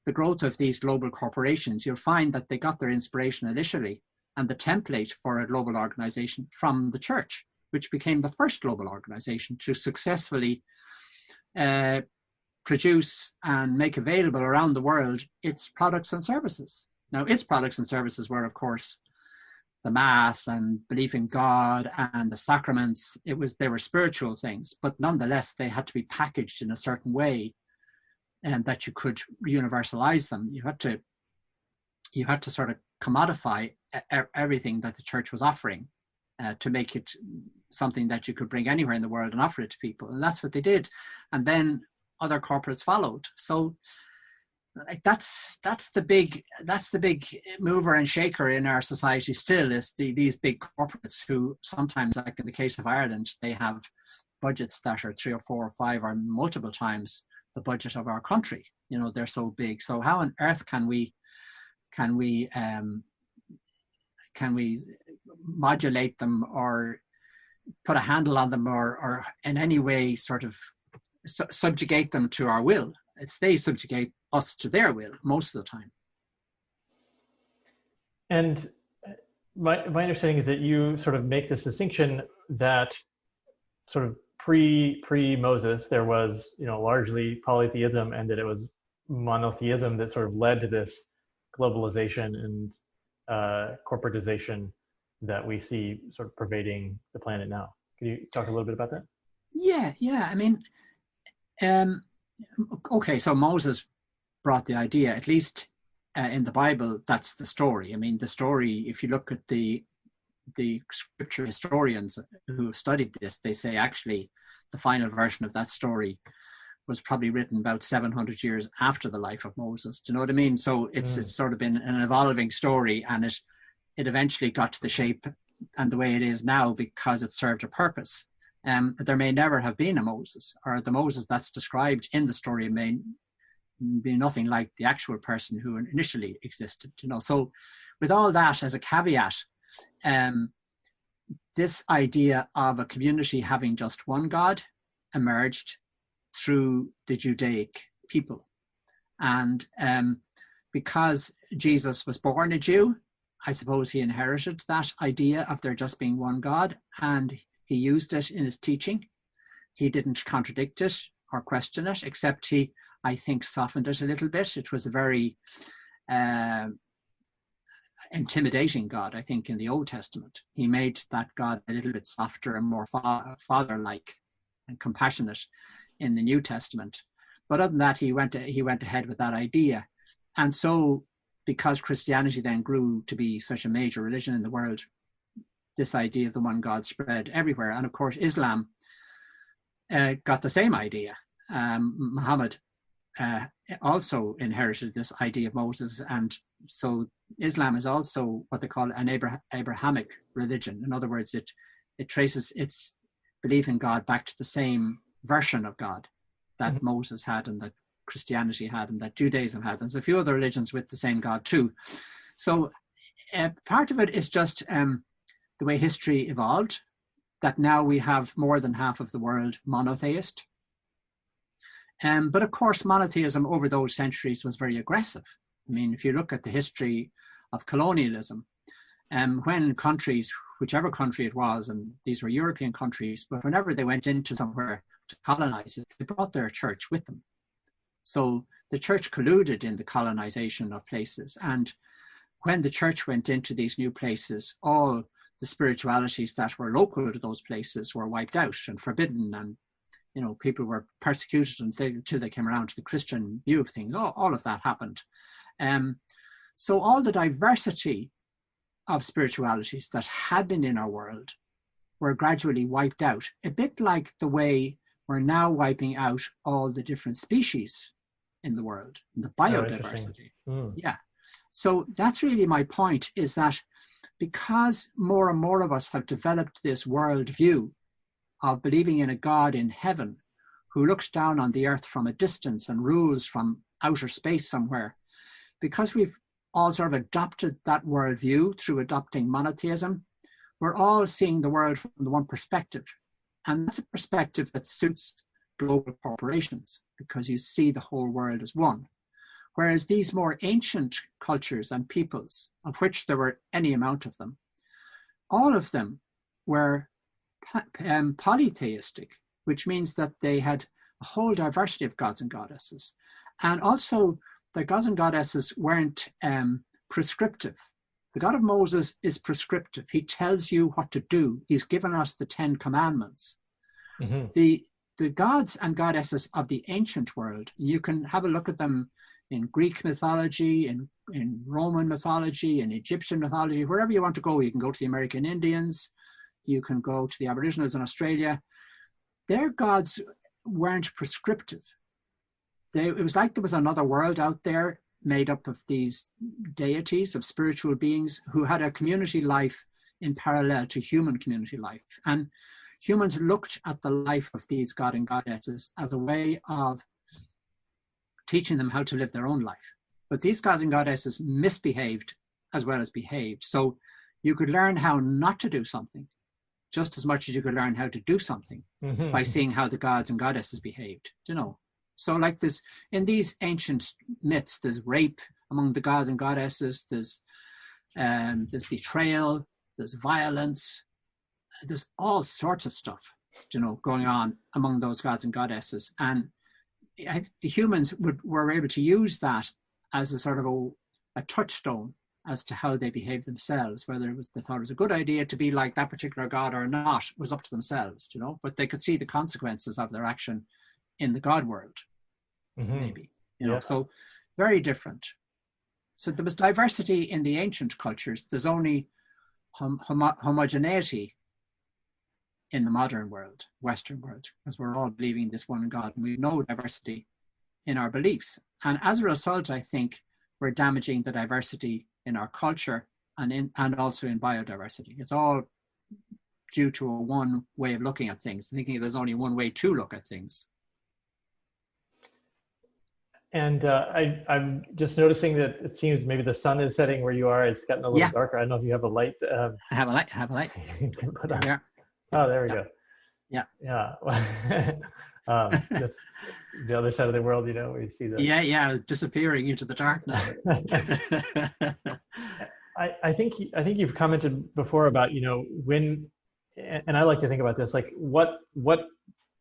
the growth of these global corporations, you'll find that they got their inspiration initially and the template for a global organization from the church, which became the first global organization to successfully produce and make available around the world its products and services. Now, its products and services were, of course, the Mass and belief in God and the Sacraments. They were spiritual things, but nonetheless, they had to be packaged in a certain way and that you could universalize them. You had to sort of commodify everything that the church was offering to make it something that you could bring anywhere in the world and offer it to people. And that's what they did. And then other corporates followed. So that's the big mover and shaker in our society still, is these big corporates who sometimes, like in the case of Ireland, they have budgets that are 3 or 4 or 5 or multiple times the budget of our country. They're so big. So how on earth can we modulate them or put a handle on them or in any way sort of subjugate them to our will? They subjugate us to their will most of the time. And my understanding is that you sort of make this distinction that sort of pre-Moses, there was, largely polytheism, and that it was monotheism that sort of led to this globalization and corporatization that we see sort of pervading the planet now. Can you talk a little bit about that? Yeah. I mean, okay, so Moses brought the idea, at least in the Bible, that's the story. I mean, the story, if you look at the scripture historians who have studied this, they say actually the final version of that story was probably written about 700 years after the life of Moses. Do you know what I mean? So it's sort of been an evolving story, and it eventually got to the shape and the way it is now because it served a purpose. There may never have been a Moses, or the Moses that's described in the story may be nothing like the actual person who initially existed. So with all that as a caveat, this idea of a community having just one God emerged through the Judaic people. And because Jesus was born a Jew, I suppose he inherited that idea of there just being one God, and he used it in his teaching. He didn't contradict it or question it, except he, I think, softened it a little bit. It was a very intimidating God, I think, in the Old Testament. He made that God a little bit softer and more father-like and compassionate in the New Testament. But other than that, he went ahead with that idea. And so, because Christianity then grew to be such a major religion in the world, this idea of the one God spread everywhere. And of course, Islam got the same idea. Muhammad also inherited this idea of Moses, and so Islam is also what they call an Abrahamic religion. In other words, it traces its belief in God back to the same version of God that Moses had, and that Christianity had, and that Judaism had. There's a few other religions with the same God too. So part of it is just the way history evolved, that now we have more than half of the world monotheist. But of course, monotheism over those centuries was very aggressive. I mean, if you look at the history of colonialism, when countries, whichever country it was, and these were European countries, but whenever they went into somewhere to colonize it, they brought their church with them. So the church colluded in the colonization of places. And when the church went into these new places, all the spiritualities that were local to those places were wiped out and forbidden, and people were persecuted until they came around to the Christian view of things. All of that happened. So all the diversity of spiritualities that had been in our world were gradually wiped out, a bit like the way we're now wiping out all the different species in the world, the biodiversity. Yeah. So that's really my point, is that because more and more of us have developed this world view of believing in a God in heaven who looks down on the earth from a distance and rules from outer space somewhere, because we've all sort of adopted that worldview through adopting monotheism, we're all seeing the world from the one perspective. And that's a perspective that suits global corporations, because you see the whole world as one. Whereas these more ancient cultures and peoples, of which there were any amount of them, all of them were polytheistic, which means that they had a whole diversity of gods and goddesses. And also, the gods and goddesses weren't prescriptive. The God of Moses is prescriptive. He tells you what to do. He's given us the 10 Commandments. The gods and goddesses of the ancient world, you can have a look at them in Greek mythology, in Roman mythology, in Egyptian mythology, wherever you want to go. You can go to the American Indians, you can go to the Aboriginals in Australia. Their gods weren't prescriptive. It was like there was another world out there made up of these deities, of spiritual beings who had a community life in parallel to human community life. And humans looked at the life of these god and goddesses as a way of teaching them how to live their own life. But these gods and goddesses misbehaved as well as behaved. So you could learn how not to do something just as much as you could learn how to do something by seeing how the gods and goddesses behaved, So like this, in these ancient myths, there's rape among the gods and goddesses, there's betrayal, there's violence, there's all sorts of stuff, going on among those gods and goddesses. And the humans were able to use that as a sort of a touchstone as to how they behave themselves, whether they thought it was a good idea to be like that particular god or not was up to themselves, but they could see the consequences of their action in the God world, maybe, so very different. So there was diversity in the ancient cultures. There's only homogeneity in the modern world, Western world, because we're all believing in this one God, and we know diversity in our beliefs. And as a result, I think we're damaging the diversity in our culture and also in biodiversity. It's all due to a one way of looking at things, thinking there's only one way to look at things. And I'm just noticing that it seems maybe the sun is setting where you are. It's gotten a little Yeah, darker. I don't know if you have a light. I have a light. I have a light. You can put There on. we are. Oh, there we Yeah, go. yeah. Yeah. Just the other side of the world, we see the. Yeah, yeah, disappearing into the darkness. I think you've commented before about when, and I like to think about this, like what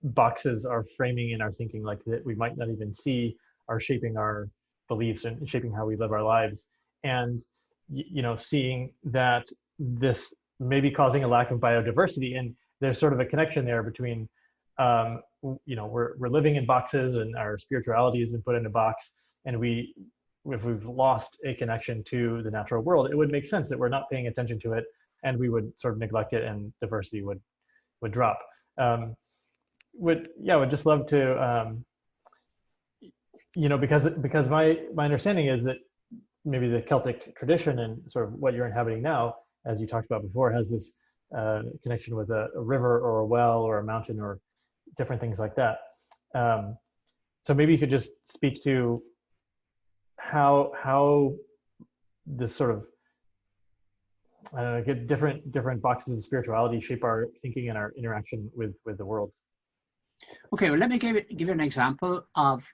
boxes are framing in our thinking, like that we might not even see, are shaping our beliefs and shaping how we live our lives, and seeing that this may be causing a lack of biodiversity, and there's sort of a connection there between we're living in boxes and our spirituality has been put in a box, and if we've lost a connection to the natural world, it would make sense that we're not paying attention to it, and we would sort of neglect it, and diversity would drop. Would just love to, because my understanding is that maybe the Celtic tradition and sort of what you're inhabiting now, as you talked about before, has this connection with a river or a well or a mountain or different things like that. So maybe you could just speak to how this sort of get different boxes of spirituality shape our thinking and our interaction with the world. Okay, well, let me give you an example of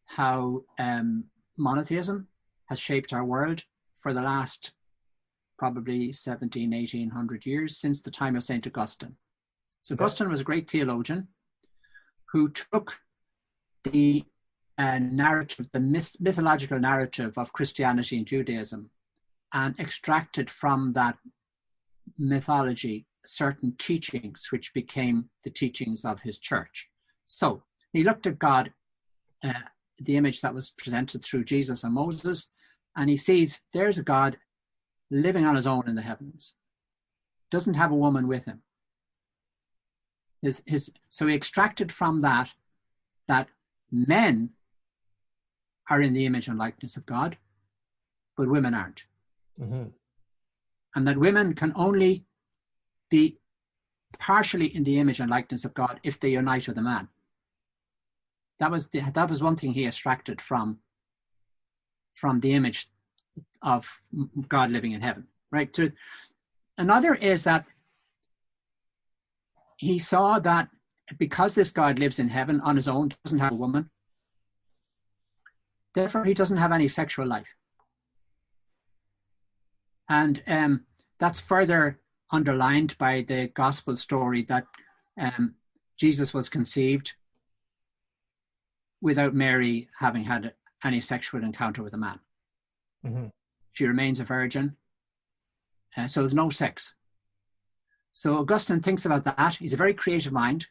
how monotheism has shaped our world for the last probably 1800 years, since the time of St. Augustine. So Augustine was a great theologian who took the narrative, the mythological narrative of Christianity and Judaism, and extracted from that mythology certain teachings which became the teachings of his church. So he looked at God, the image that was presented through Jesus and Moses, and he sees there's a God living on his own in the heavens, doesn't have a woman with him. So he extracted from that men are in the image and likeness of God, but women aren't. Mm-hmm. And that women can only be partially in the image and likeness of God if they unite with a man. That was one thing he extracted from the image of God living in heaven, right? Another is that he saw that because this God lives in heaven on his own, doesn't have a woman, therefore he doesn't have any sexual life. And that's further underlined by the gospel story that Jesus was conceived without Mary having had any sexual encounter with a man. Mm-hmm. She remains a virgin, so there's no sex. So Augustine thinks about that. He's a very creative mind,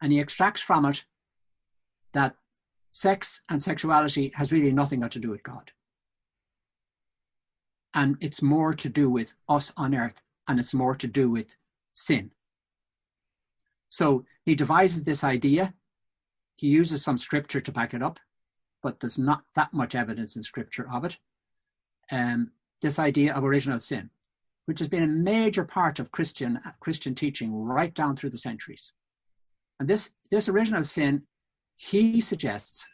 and he extracts from it that sex and sexuality has really nothing got to do with God. And it's more to do with us on earth, and it's more to do with sin. So he devises this idea. He uses some scripture to back it up, but there's not that much evidence in scripture of it. This idea of original sin, which has been a major part of Christian teaching right down through the centuries. And this original sin, he suggests,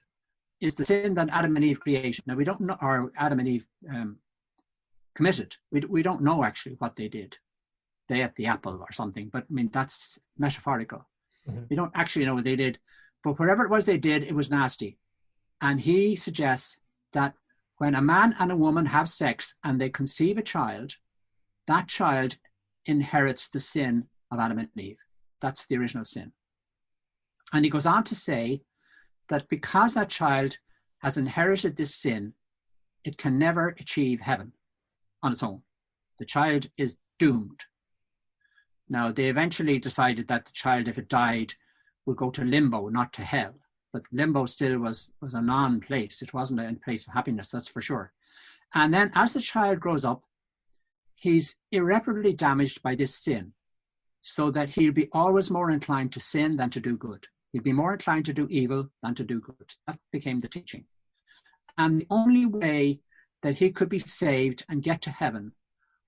is the sin that Adam and Eve created. Now, we don't know, or Adam and Eve committed. We don't know actually what they did. They ate the apple or something, but I mean, that's metaphorical. Mm-hmm. We don't actually know what they did, but whatever it was they did, it was nasty. And he suggests that when a man and a woman have sex and they conceive a child, that child inherits the sin of Adam and Eve. That's the original sin. And he goes on to say that because that child has inherited this sin, it can never achieve heaven on its own. The child is doomed. Now, they eventually decided that the child, if it died, would go to limbo, not to hell. But limbo still was a non-place. It wasn't a place of happiness, that's for sure. And then as the child grows up, he's irreparably damaged by this sin, so that he'll be always more inclined to sin than to do good. He'll be more inclined to do evil than to do good. That became the teaching. And the only way that he could be saved and get to heaven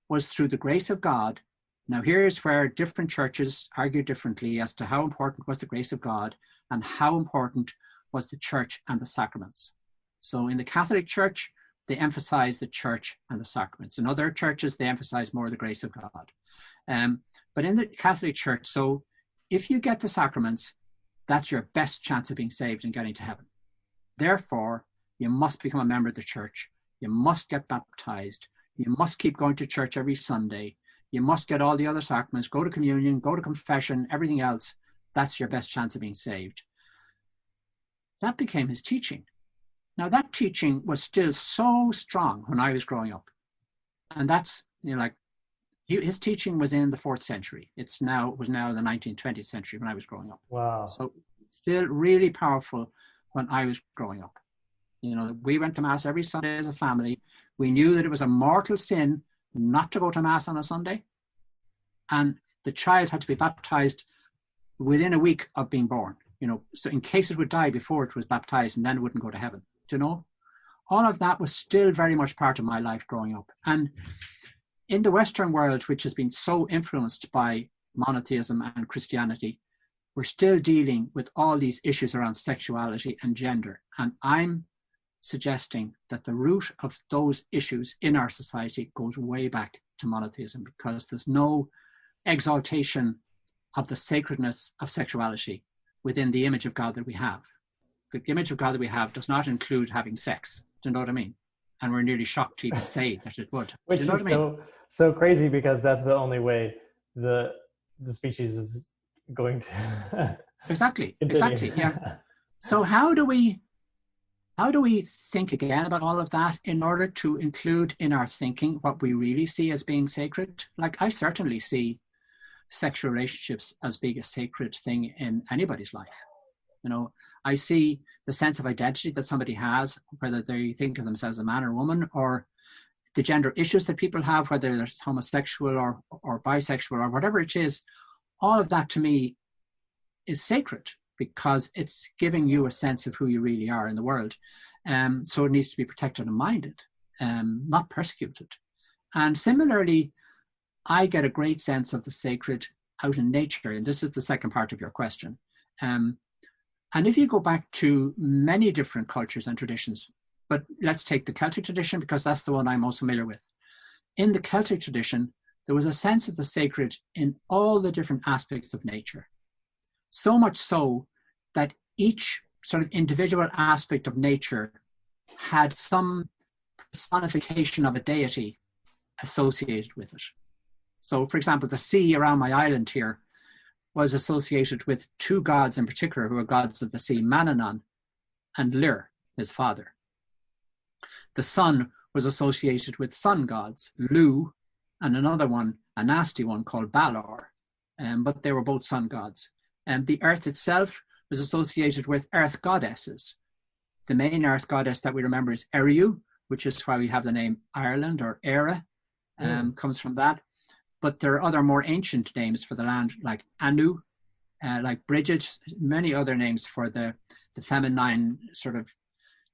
was through the grace of God. Now, here's where different churches argue differently as to how important was the grace of God and how important was the church and the sacraments. So in the Catholic Church, they emphasize the church and the sacraments. In other churches, they emphasize more the grace of God. But in the Catholic Church, so if you get the sacraments, that's your best chance of being saved and getting to heaven. Therefore, you must become a member of the church. You must get baptized. You must keep going to church every Sunday. You must get all the other sacraments, go to communion, go to confession, everything else. That's your best chance of being saved. That became his teaching. Now, that teaching was still so strong when I was growing up. And that's, his teaching was in the 4th century. It was now the 19th, 20th century when I was growing up. Wow. So still really powerful when I was growing up. We went to Mass every Sunday as a family. We knew that it was a mortal sin not to go to Mass on a Sunday. And the child had to be baptized within a week of being born, so in case it would die before it was baptized, and then it wouldn't go to heaven. All of that was still very much part of my life growing up. And in the Western world, which has been so influenced by monotheism and Christianity, we're still dealing with all these issues around sexuality and gender. And I'm suggesting that the root of those issues in our society goes way back to monotheism, because there's no exaltation of the sacredness of sexuality within the image of God that we have. The image of God that we have does not include having sex. Do you know what I mean? And we're nearly shocked to even say that it would. Which Do you know is what I mean? so crazy, because that's the only way the species is going to Exactly. continue. Yeah. So how do we think again about all of that in order to include in our thinking what we really see as being sacred? Like, I certainly see sexual relationships as being a sacred thing in anybody's life. I see the sense of identity that somebody has, whether they think of themselves as a man or woman, or the gender issues that people have, whether they're homosexual or bisexual or whatever it is. All of that to me is sacred, because it's giving you a sense of who you really are in the world. So it needs to be protected and minded, not persecuted. And similarly, I get a great sense of the sacred out in nature. And this is the second part of your question. And if you go back to many different cultures and traditions, but let's take the Celtic tradition, because that's the one I'm most familiar with. In the Celtic tradition, there was a sense of the sacred in all the different aspects of nature. So much so that each sort of individual aspect of nature had some personification of a deity associated with it. So, for example, the sea around my island here was associated with two gods in particular, who are gods of the sea, Manannán and Lir, his father. The sun was associated with sun gods, Lu, and another one, a nasty one called Balor, but they were both sun gods. And the earth itself was associated with earth goddesses. The main earth goddess that we remember is Eriu, which is why we have the name Ireland, or Era, comes from that. But there are other more ancient names for the land, like Anu, like Bridget, many other names for the feminine sort of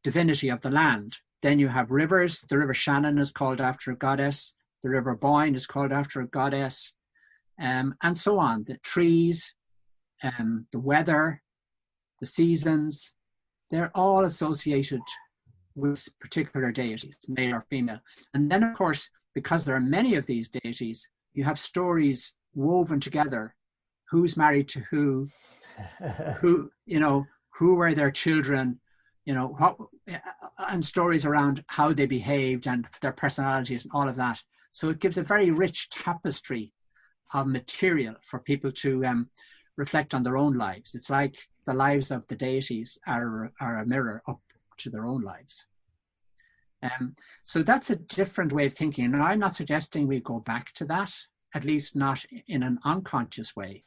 divinity of the land. Then you have rivers. The River Shannon is called after a goddess. The River Boyne is called after a goddess, and so on. The trees, the weather, the seasons, they're all associated with particular deities, male or female. And then, of course, because there are many of these deities, you have stories woven together. Who's married to who, who were their children, and stories around how they behaved and their personalities and all of that. So it gives a very rich tapestry of material for people to reflect on their own lives. It's like the lives of the deities are a mirror up to their own lives. So that's a different way of thinking. And I'm not suggesting we go back to that, at least not in an unconscious way.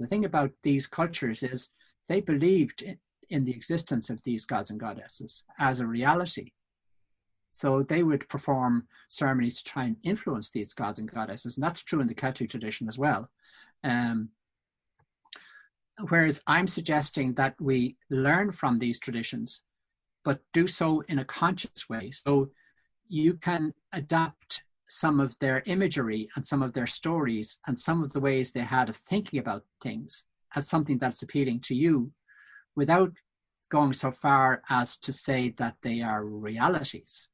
The thing about these cultures is they believed in the existence of these gods and goddesses as a reality. So they would perform ceremonies to try and influence these gods and goddesses. And that's true in the Celtic tradition as well. Whereas I'm suggesting that we learn from these traditions, but do so in a conscious way. So you can adapt some of their imagery and some of their stories and some of the ways they had of thinking about things as something that's appealing to you, without going so far as to say that they are realities,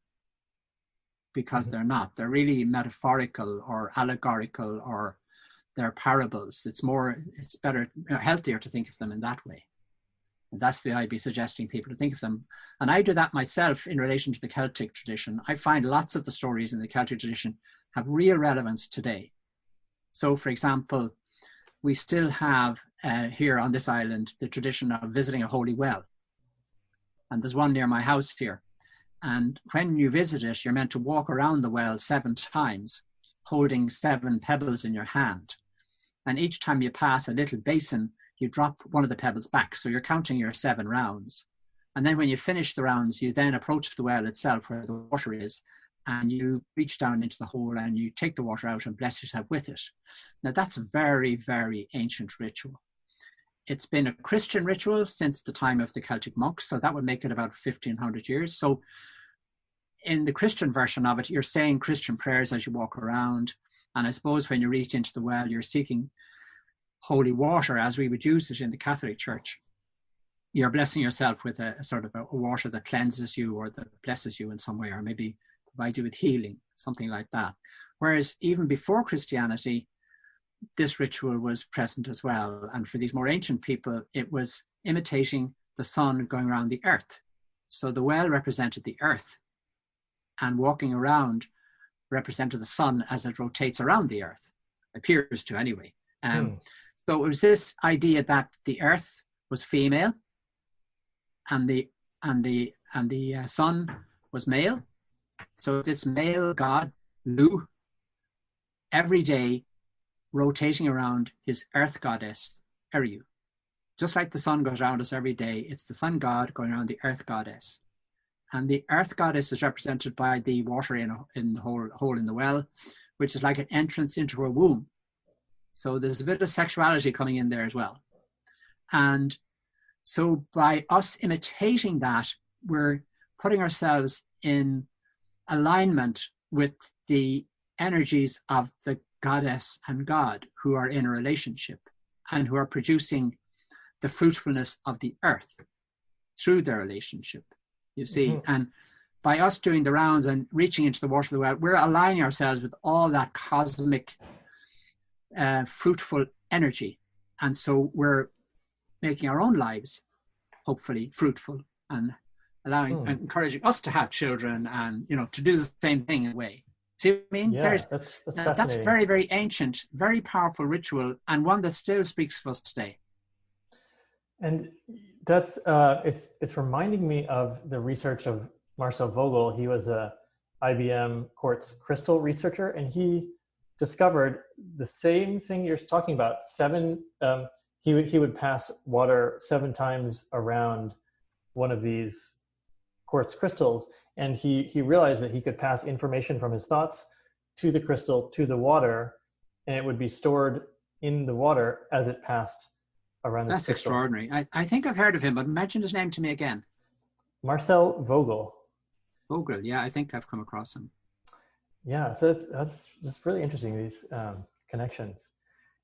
because they're not. They're really metaphorical or allegorical, or they're parables. It's better, healthier to think of them in that way. And that's the way I'd be suggesting people to think of them. And I do that myself in relation to the Celtic tradition. I find lots of the stories in the Celtic tradition have real relevance today. So, for example, we still have here on this island the tradition of visiting a holy well. And there's one near my house here. And when you visit it, you're meant to walk around the well 7 times, holding 7 pebbles in your hand. And each time you pass a little basin, you drop one of the pebbles back. So you're counting your 7 rounds. And then when you finish the rounds, you then approach the well itself where the water is, and you reach down into the hole and you take the water out and bless yourself with it. Now that's a very, very ancient ritual. It's been a Christian ritual since the time of the Celtic monks, so that would make it about 1500 years. So in the Christian version of it, you're saying Christian prayers as you walk around. And I suppose when you reach into the well, you're seeking holy water as we would use it in the Catholic Church. You're blessing yourself with a sort of a water that cleanses you or that blesses you in some way, or maybe provides you with healing, something like that. Whereas even before Christianity, this ritual was present as well. And for these more ancient people, it was imitating the sun going around the earth. So the well represented the earth, and walking around represented the sun as it rotates around the earth, appears to anyway. So it was this idea that the earth was female and the sun was male. So this male god, Lu, every day rotating around his earth goddess, Eru. Just like the sun goes around us every day, it's the sun god going around the earth goddess. And the earth goddess is represented by the water in the hole in the well, which is like an entrance into her womb. So there's a bit of sexuality coming in there as well. And so by us imitating that, we're putting ourselves in alignment with the energies of the goddess and God, who are in a relationship and who are producing the fruitfulness of the earth through their relationship, you see. And by us doing the rounds and reaching into the water of the well, we're aligning ourselves with all that cosmic fruitful energy. And so we're making our own lives hopefully fruitful and allowing and encouraging us to have children and, you know, to do the same thing in a way. See what I mean? Yeah, that's fascinating. That's very, very ancient, very powerful ritual, and one that still speaks to us today. And that's it's reminding me of the research of Marcel Vogel. He was a IBM quartz crystal researcher, and he discovered the same thing you're talking about. He would pass water 7 times around one of these quartz crystals, and he realized that he could pass information from his thoughts to the crystal, to the water, and it would be stored in the water as it passed around this crystal. That's extraordinary. I think I've heard of him, but mention his name to me again. Marcel Vogel. Vogel, yeah, I think I've come across him. Yeah, so that's just really interesting, these connections.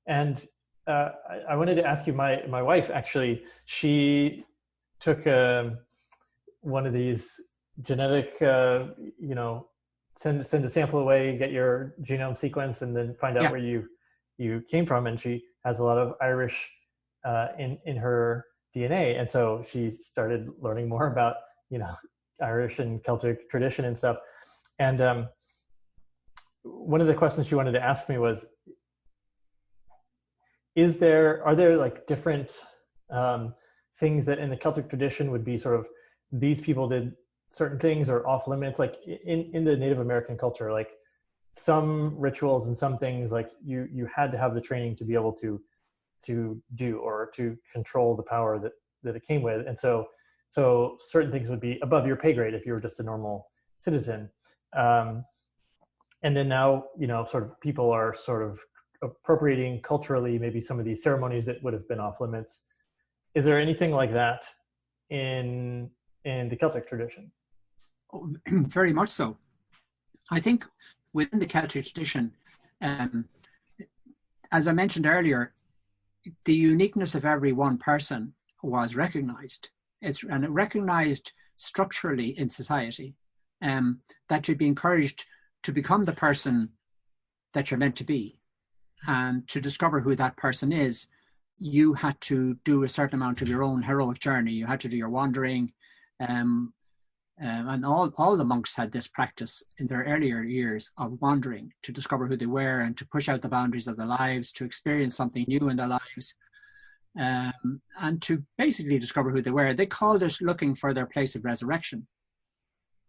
And I wanted to ask you, my wife actually, she took one of these genetic, send a sample away, get your genome sequence, and then find out where you came from. And she has a lot of Irish in her DNA. And so she started learning more about, Irish and Celtic tradition and stuff. And one of the questions she wanted to ask me was, are there like different things that in the Celtic tradition would be sort of, these people did certain things or off limits, like in the Native American culture, like some rituals and some things like you had to have the training to be able to do or to control the power that it came with. And so certain things would be above your pay grade if you were just a normal citizen. And then now, sort of people are sort of appropriating culturally maybe some of these ceremonies that would have been off limits. Is there anything like that in the Celtic tradition? Oh, very much so. I think within the Celtic tradition, as I mentioned earlier, the uniqueness of every one person was recognized. And it recognized structurally in society that you'd be encouraged to become the person that you're meant to be. And to discover who that person is, you had to do a certain amount of your own heroic journey. You had to do your wandering. And all the monks had this practice in their earlier years of wandering to discover who they were and to push out the boundaries of their lives, to experience something new in their lives, and to basically discover who they were. They called it looking for their place of resurrection.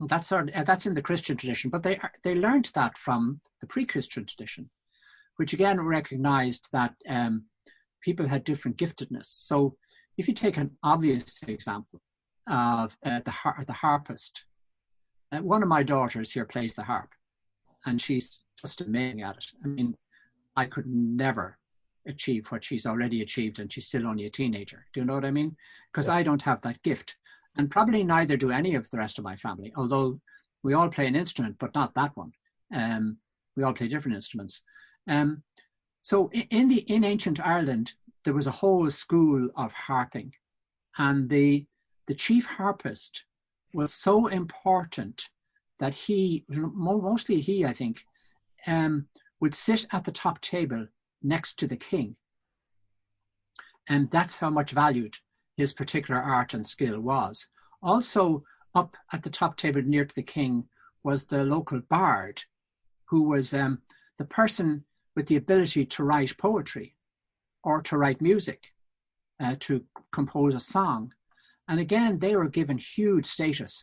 That's in the Christian tradition, but they learned that from the pre-Christian tradition, which again recognized that people had different giftedness. So if you take an obvious example of the harpist, one of my daughters here plays the harp, and she's just amazing at it. I mean, I could never achieve what she's already achieved, and she's still only a teenager. Do you know what I mean? Because I don't have that gift. And probably neither do any of the rest of my family, although we all play an instrument, but not that one. We all play different instruments. So in ancient Ireland, there was a whole school of harping, and the chief harpist was so important that mostly he, I think, would sit at the top table next to the king. And that's how much valued his particular art and skill was. Also, up at the top table near to the king was the local bard, who was the person with the ability to write poetry or to write music, to compose a song. And again, they were given huge status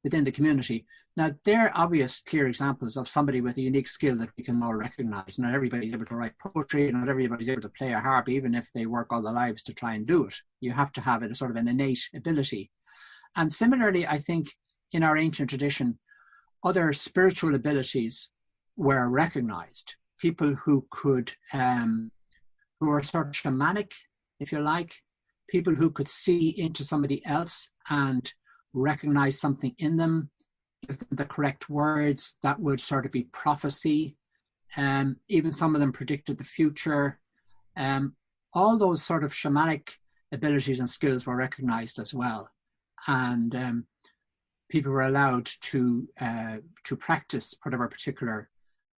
within the community. Now, they're obvious, clear examples of somebody with a unique skill that we can all recognize. Not everybody's able to write poetry, not everybody's able to play a harp, even if they work all their lives to try and do it. You have to have a sort of an innate ability. And similarly, I think in our ancient tradition, other spiritual abilities were recognized. People who could, who were sort of shamanic, if you like, people who could see into somebody else and recognize something in them, give them the correct words, that would sort of be prophecy. Even some of them predicted the future. All those sort of shamanic abilities and skills were recognized as well. And people were allowed to practice whatever particular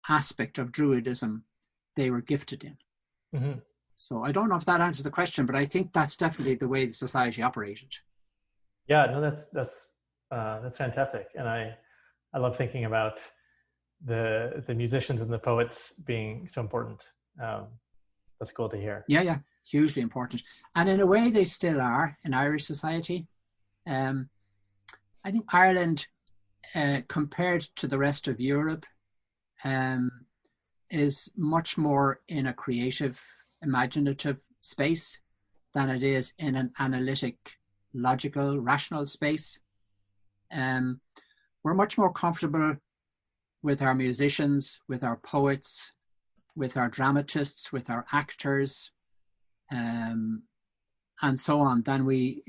aspect of Druidism they were gifted in. Mm-hmm. So I don't know if that answers the question, but I think that's definitely the way the society operated. Yeah, no, that's fantastic, and I love thinking about the musicians and the poets being so important. That's cool to hear. Yeah, hugely important, and in a way they still are in Irish society. I think Ireland, compared to the rest of Europe, is much more in a creative, imaginative space than it is in an analytic, logical, rational space. We're much more comfortable with our musicians, with our poets, with our dramatists, with our actors, and so on than we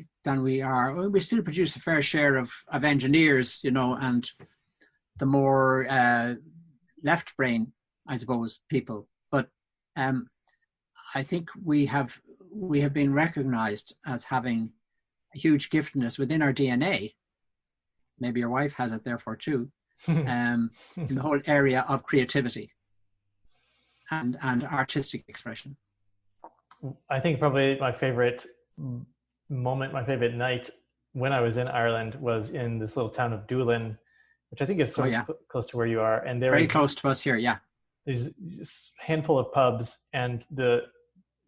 are. We still produce a fair share of engineers, and the more left brain, I suppose, people. But I think we have been recognized as having a huge giftedness within our DNA. Maybe your wife has it therefore too, in the whole area of creativity and artistic expression. I think probably my favorite moment, my favorite night when I was in Ireland was in this little town of Doolin, which I think is sort of close to where you are. And very close to us here, yeah. There's a handful of pubs, and the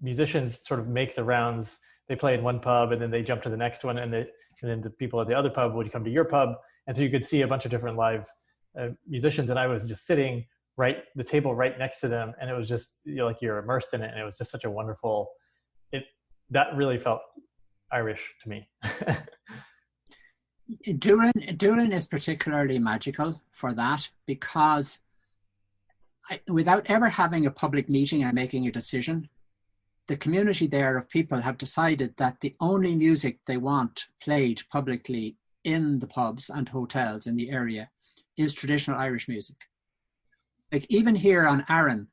musicians sort of make the rounds. They play in one pub, and then they jump to the next one, and then the people at the other pub would come to your pub, and so you could see a bunch of different live musicians. And I was just sitting the table right next to them, and it was just like you're immersed in it, and it was just such a wonderful. That really felt Irish to me. Doolin is particularly magical for that because without ever having a public meeting and making a decision, the community there of people have decided that the only music they want played publicly in the pubs and hotels in the area is traditional Irish music. Like even here on Arran,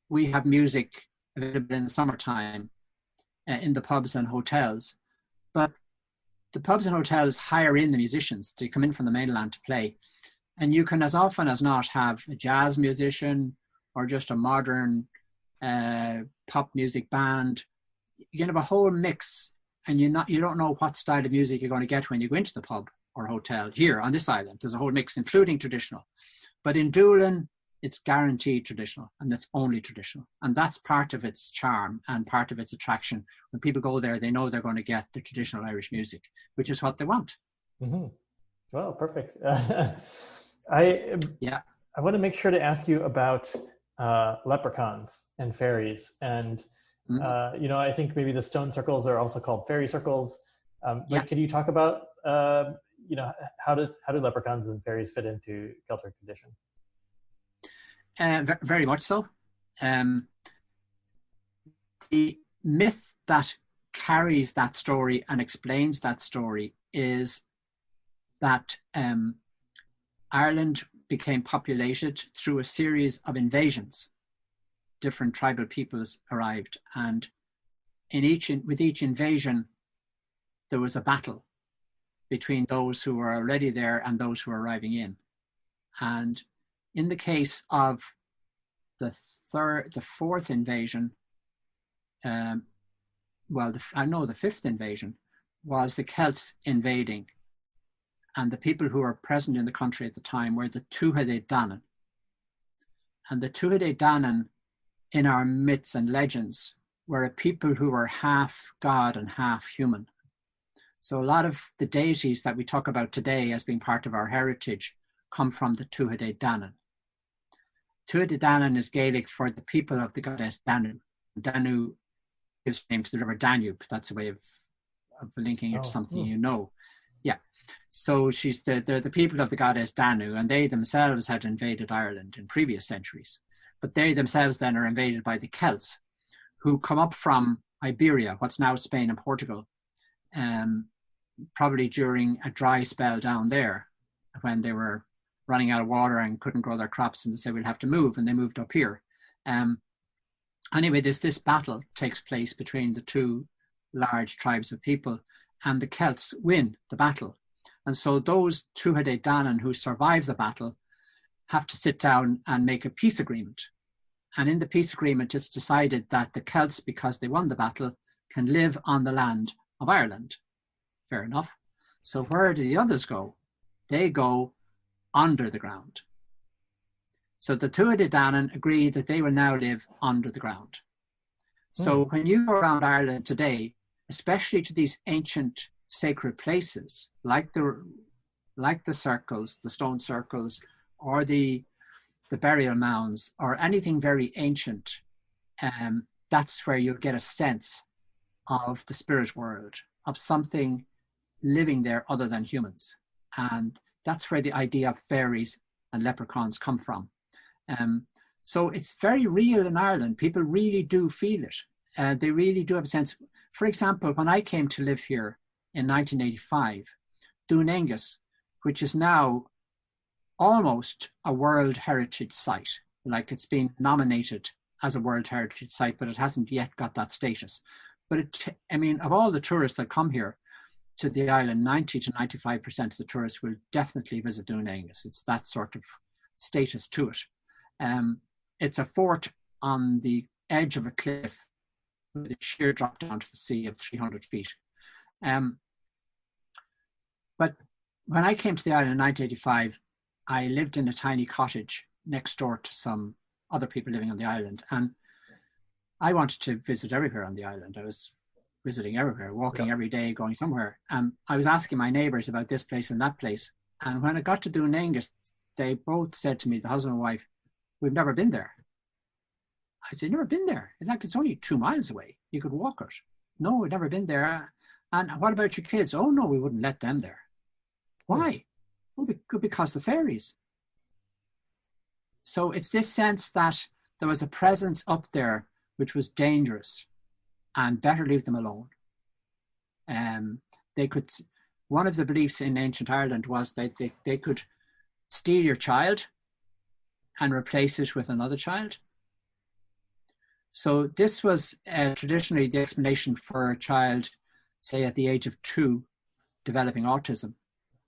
we have music available in the summertime in the pubs and hotels, but the pubs and hotels hire in the musicians to come in from the mainland to play. And you can, as often as not, have a jazz musician or just a modern pop music band. You can have a whole mix, and you don't know what style of music you're going to get when you go into the pub or hotel here on this island. There's a whole mix, including traditional. But in Doolin, it's guaranteed traditional, and it's only traditional. And that's part of its charm and part of its attraction. When people go there, they know they're going to get the traditional Irish music, which is what they want. Mm-hmm. Well, perfect. I want to make sure to ask you about leprechauns and fairies. And, I think maybe the stone circles are also called fairy circles. But could you talk about, how do leprechauns and fairies fit into Celtic tradition? Very much so. The myth that carries that story and explains that story is that Ireland became populated through a series of invasions. Different tribal peoples arrived, and with each invasion, there was a battle between those who were already there and those who were arriving in. And in the case of the fourth invasion, the fifth invasion was the Celts invading, and the people who were present in the country at the time were the Tuatha Danann. And the Tuatha Danann, in our myths and legends, were a people who were half God and half human. So a lot of the deities that we talk about today as being part of our heritage come from the Tuatha Danann. Tuatha Danann is Gaelic for the people of the goddess Danu. Danu gives name to the river Danube. That's a way of linking it to something you know. Yeah. So they're the people of the goddess Danu, and they themselves had invaded Ireland in previous centuries. But they themselves then are invaded by the Celts, who come up from Iberia, what's now Spain and Portugal, probably during a dry spell down there when they were running out of water and couldn't grow their crops, and they said, we'll have to move, and they moved up here. Anyway, this battle takes place between the two large tribes of people, and the Celts win the battle. And so those Tuatha Danann who survive the battle have to sit down and make a peace agreement. And in the peace agreement, it's decided that the Celts, because they won the battle, can live on the land of Ireland. Fair enough. So where do the others go? They go under the ground. So the Tuatha Danann agree that they will now live under the ground. So when you go around Ireland today, especially to these ancient sacred places, like the circles, the stone circles, or the burial mounds, or anything very ancient, that's where you'll get a sense of the spirit world, of something living there other than humans. And that's where the idea of fairies and leprechauns come from. So it's very real in Ireland. People really do feel it. They really do have a sense. For example, when I came to live here in 1985, Doon which is now almost a World Heritage Site, like it's been nominated as a World Heritage Site, but it hasn't yet got that status. But of all the tourists that come here to the island, 90 to 95% of the tourists will definitely visit Doon. It's that sort of status to it. It's a fort on the edge of a cliff with a sheer drop down to the sea of 300 feet. But when I came to the island in 1985, I lived in a tiny cottage next door to some other people living on the island. And I wanted to visit everywhere on the island. I was visiting everywhere, walking every day, going somewhere. I was asking my neighbors about this place and that place. And when I got to Doon, they both said to me, the husband and wife, we've never been there. I said, never been there? It's only 2 miles away. You could walk it. No, we've never been there. And what about your kids? Oh, no, we wouldn't let them there. Why? Well, because the fairies. So it's this sense that there was a presence up there which was dangerous and better leave them alone. One of the beliefs in ancient Ireland was that they could steal your child and replace it with another child. So this was traditionally the explanation for a child, say at the age of 2, developing autism,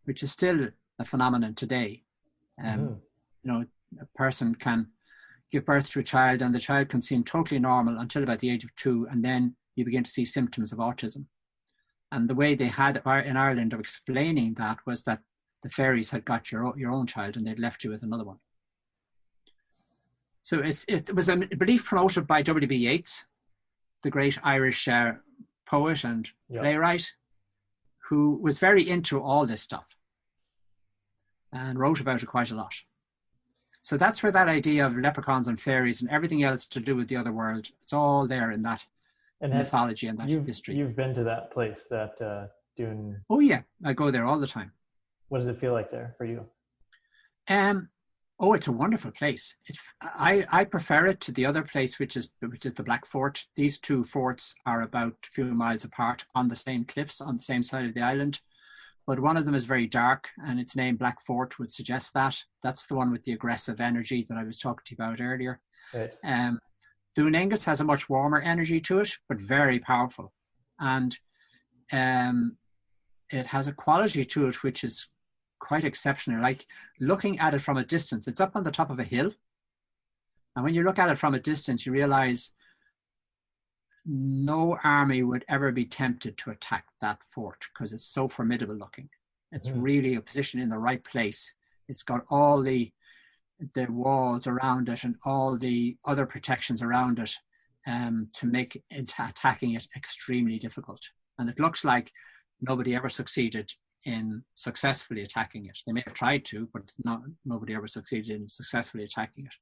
which is still a phenomenon today. You know, a person can give birth to a child and the child can seem totally normal until about the age of 2, and then you begin to see symptoms of autism. And the way they had in Ireland of explaining that was that the fairies had got your own child and they'd left you with another one. So it was a belief promoted by W.B. Yeats, the great Irish poet and playwright, who was very into all this stuff and wrote about it quite a lot. So that's where that idea of leprechauns and fairies and everything else to do with the other world, it's all there in that mythology and that history. You've been to that place, that Dune? Oh yeah, I go there all the time. What does it feel like there for you? Oh, it's a wonderful place. I prefer it to the other place, which is the Black Fort. These two forts are about a few miles apart on the same cliffs on the same side of the island. But one of them is very dark, and its name Black Fort would suggest that. That's the one with the aggressive energy that I was talking to you about earlier. Right. Dún Aengus has a much warmer energy to it, but very powerful. And it has a quality to it which is quite exceptional. Like looking at it from a distance, it's up on the top of a hill. And when you look at it from a distance, you realize no army would ever be tempted to attack that fort because it's so formidable looking. It's really a position in the right place. It's got all the walls around it and all the other protections around it to make attacking it extremely difficult. And it looks like nobody ever succeeded in successfully attacking it. They may have tried to, but nobody ever succeeded in successfully attacking it.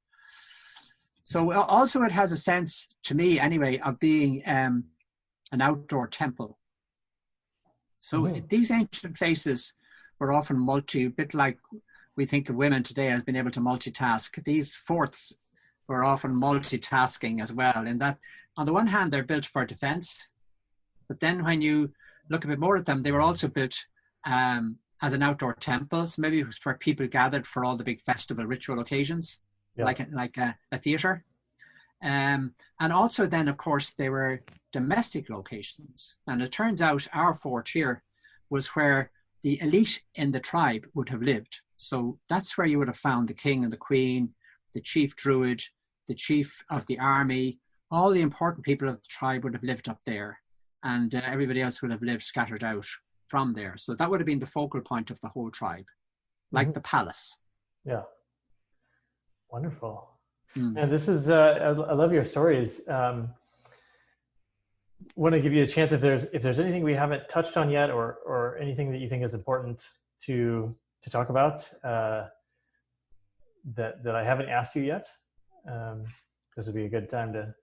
So also it has a sense, to me anyway, of being an outdoor temple. So these ancient places were often a bit like we think of women today as being able to multitask. These forts were often multitasking as well, in that on the one hand they're built for defense, but then when you look a bit more at them, they were also built as an outdoor temple. So maybe it was where people gathered for all the big festival ritual occasions. Like a theatre. And also then, of course, they were domestic locations. And it turns out our fort here was where the elite in the tribe would have lived. So that's where you would have found the king and the queen, the chief druid, the chief of the army. All the important people of the tribe would have lived up there. And everybody else would have lived scattered out from there. So that would have been the focal point of the whole tribe, like the palace. Yeah. Wonderful. And this is, I love your stories. Want to give you a chance if there's anything we haven't touched on yet, or anything that you think is important to talk about that I haven't asked you yet. This would be a good time to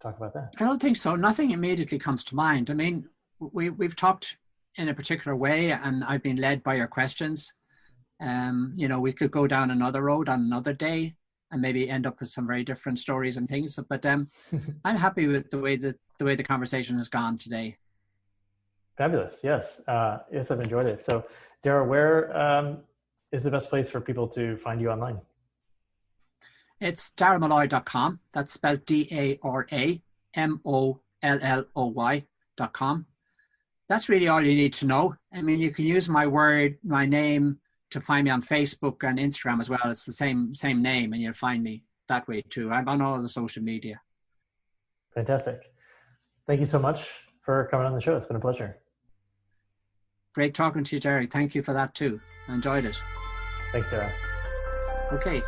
talk about that. I don't think so. Nothing immediately comes to mind. I mean, we've talked in a particular way, and I've been led by your questions. You know, we could go down another road on another day and maybe end up with some very different stories and things. But I'm happy with the way the conversation has gone today. Fabulous. Yes. Yes, I've enjoyed it. So, Dara, where is the best place for people to find you online? It's daramolloy.com. That's spelled DARAMOLLOY.com. That's really all you need to know. I mean, you can use my name to find me on Facebook and Instagram as well. It's the same name, and you'll find me that way too. I'm on all the social media. Fantastic. Thank you so much for coming on the show. It's been a pleasure. Great talking to you, Jerry. Thank you for that too. I enjoyed it. Thanks, Dara. Okay.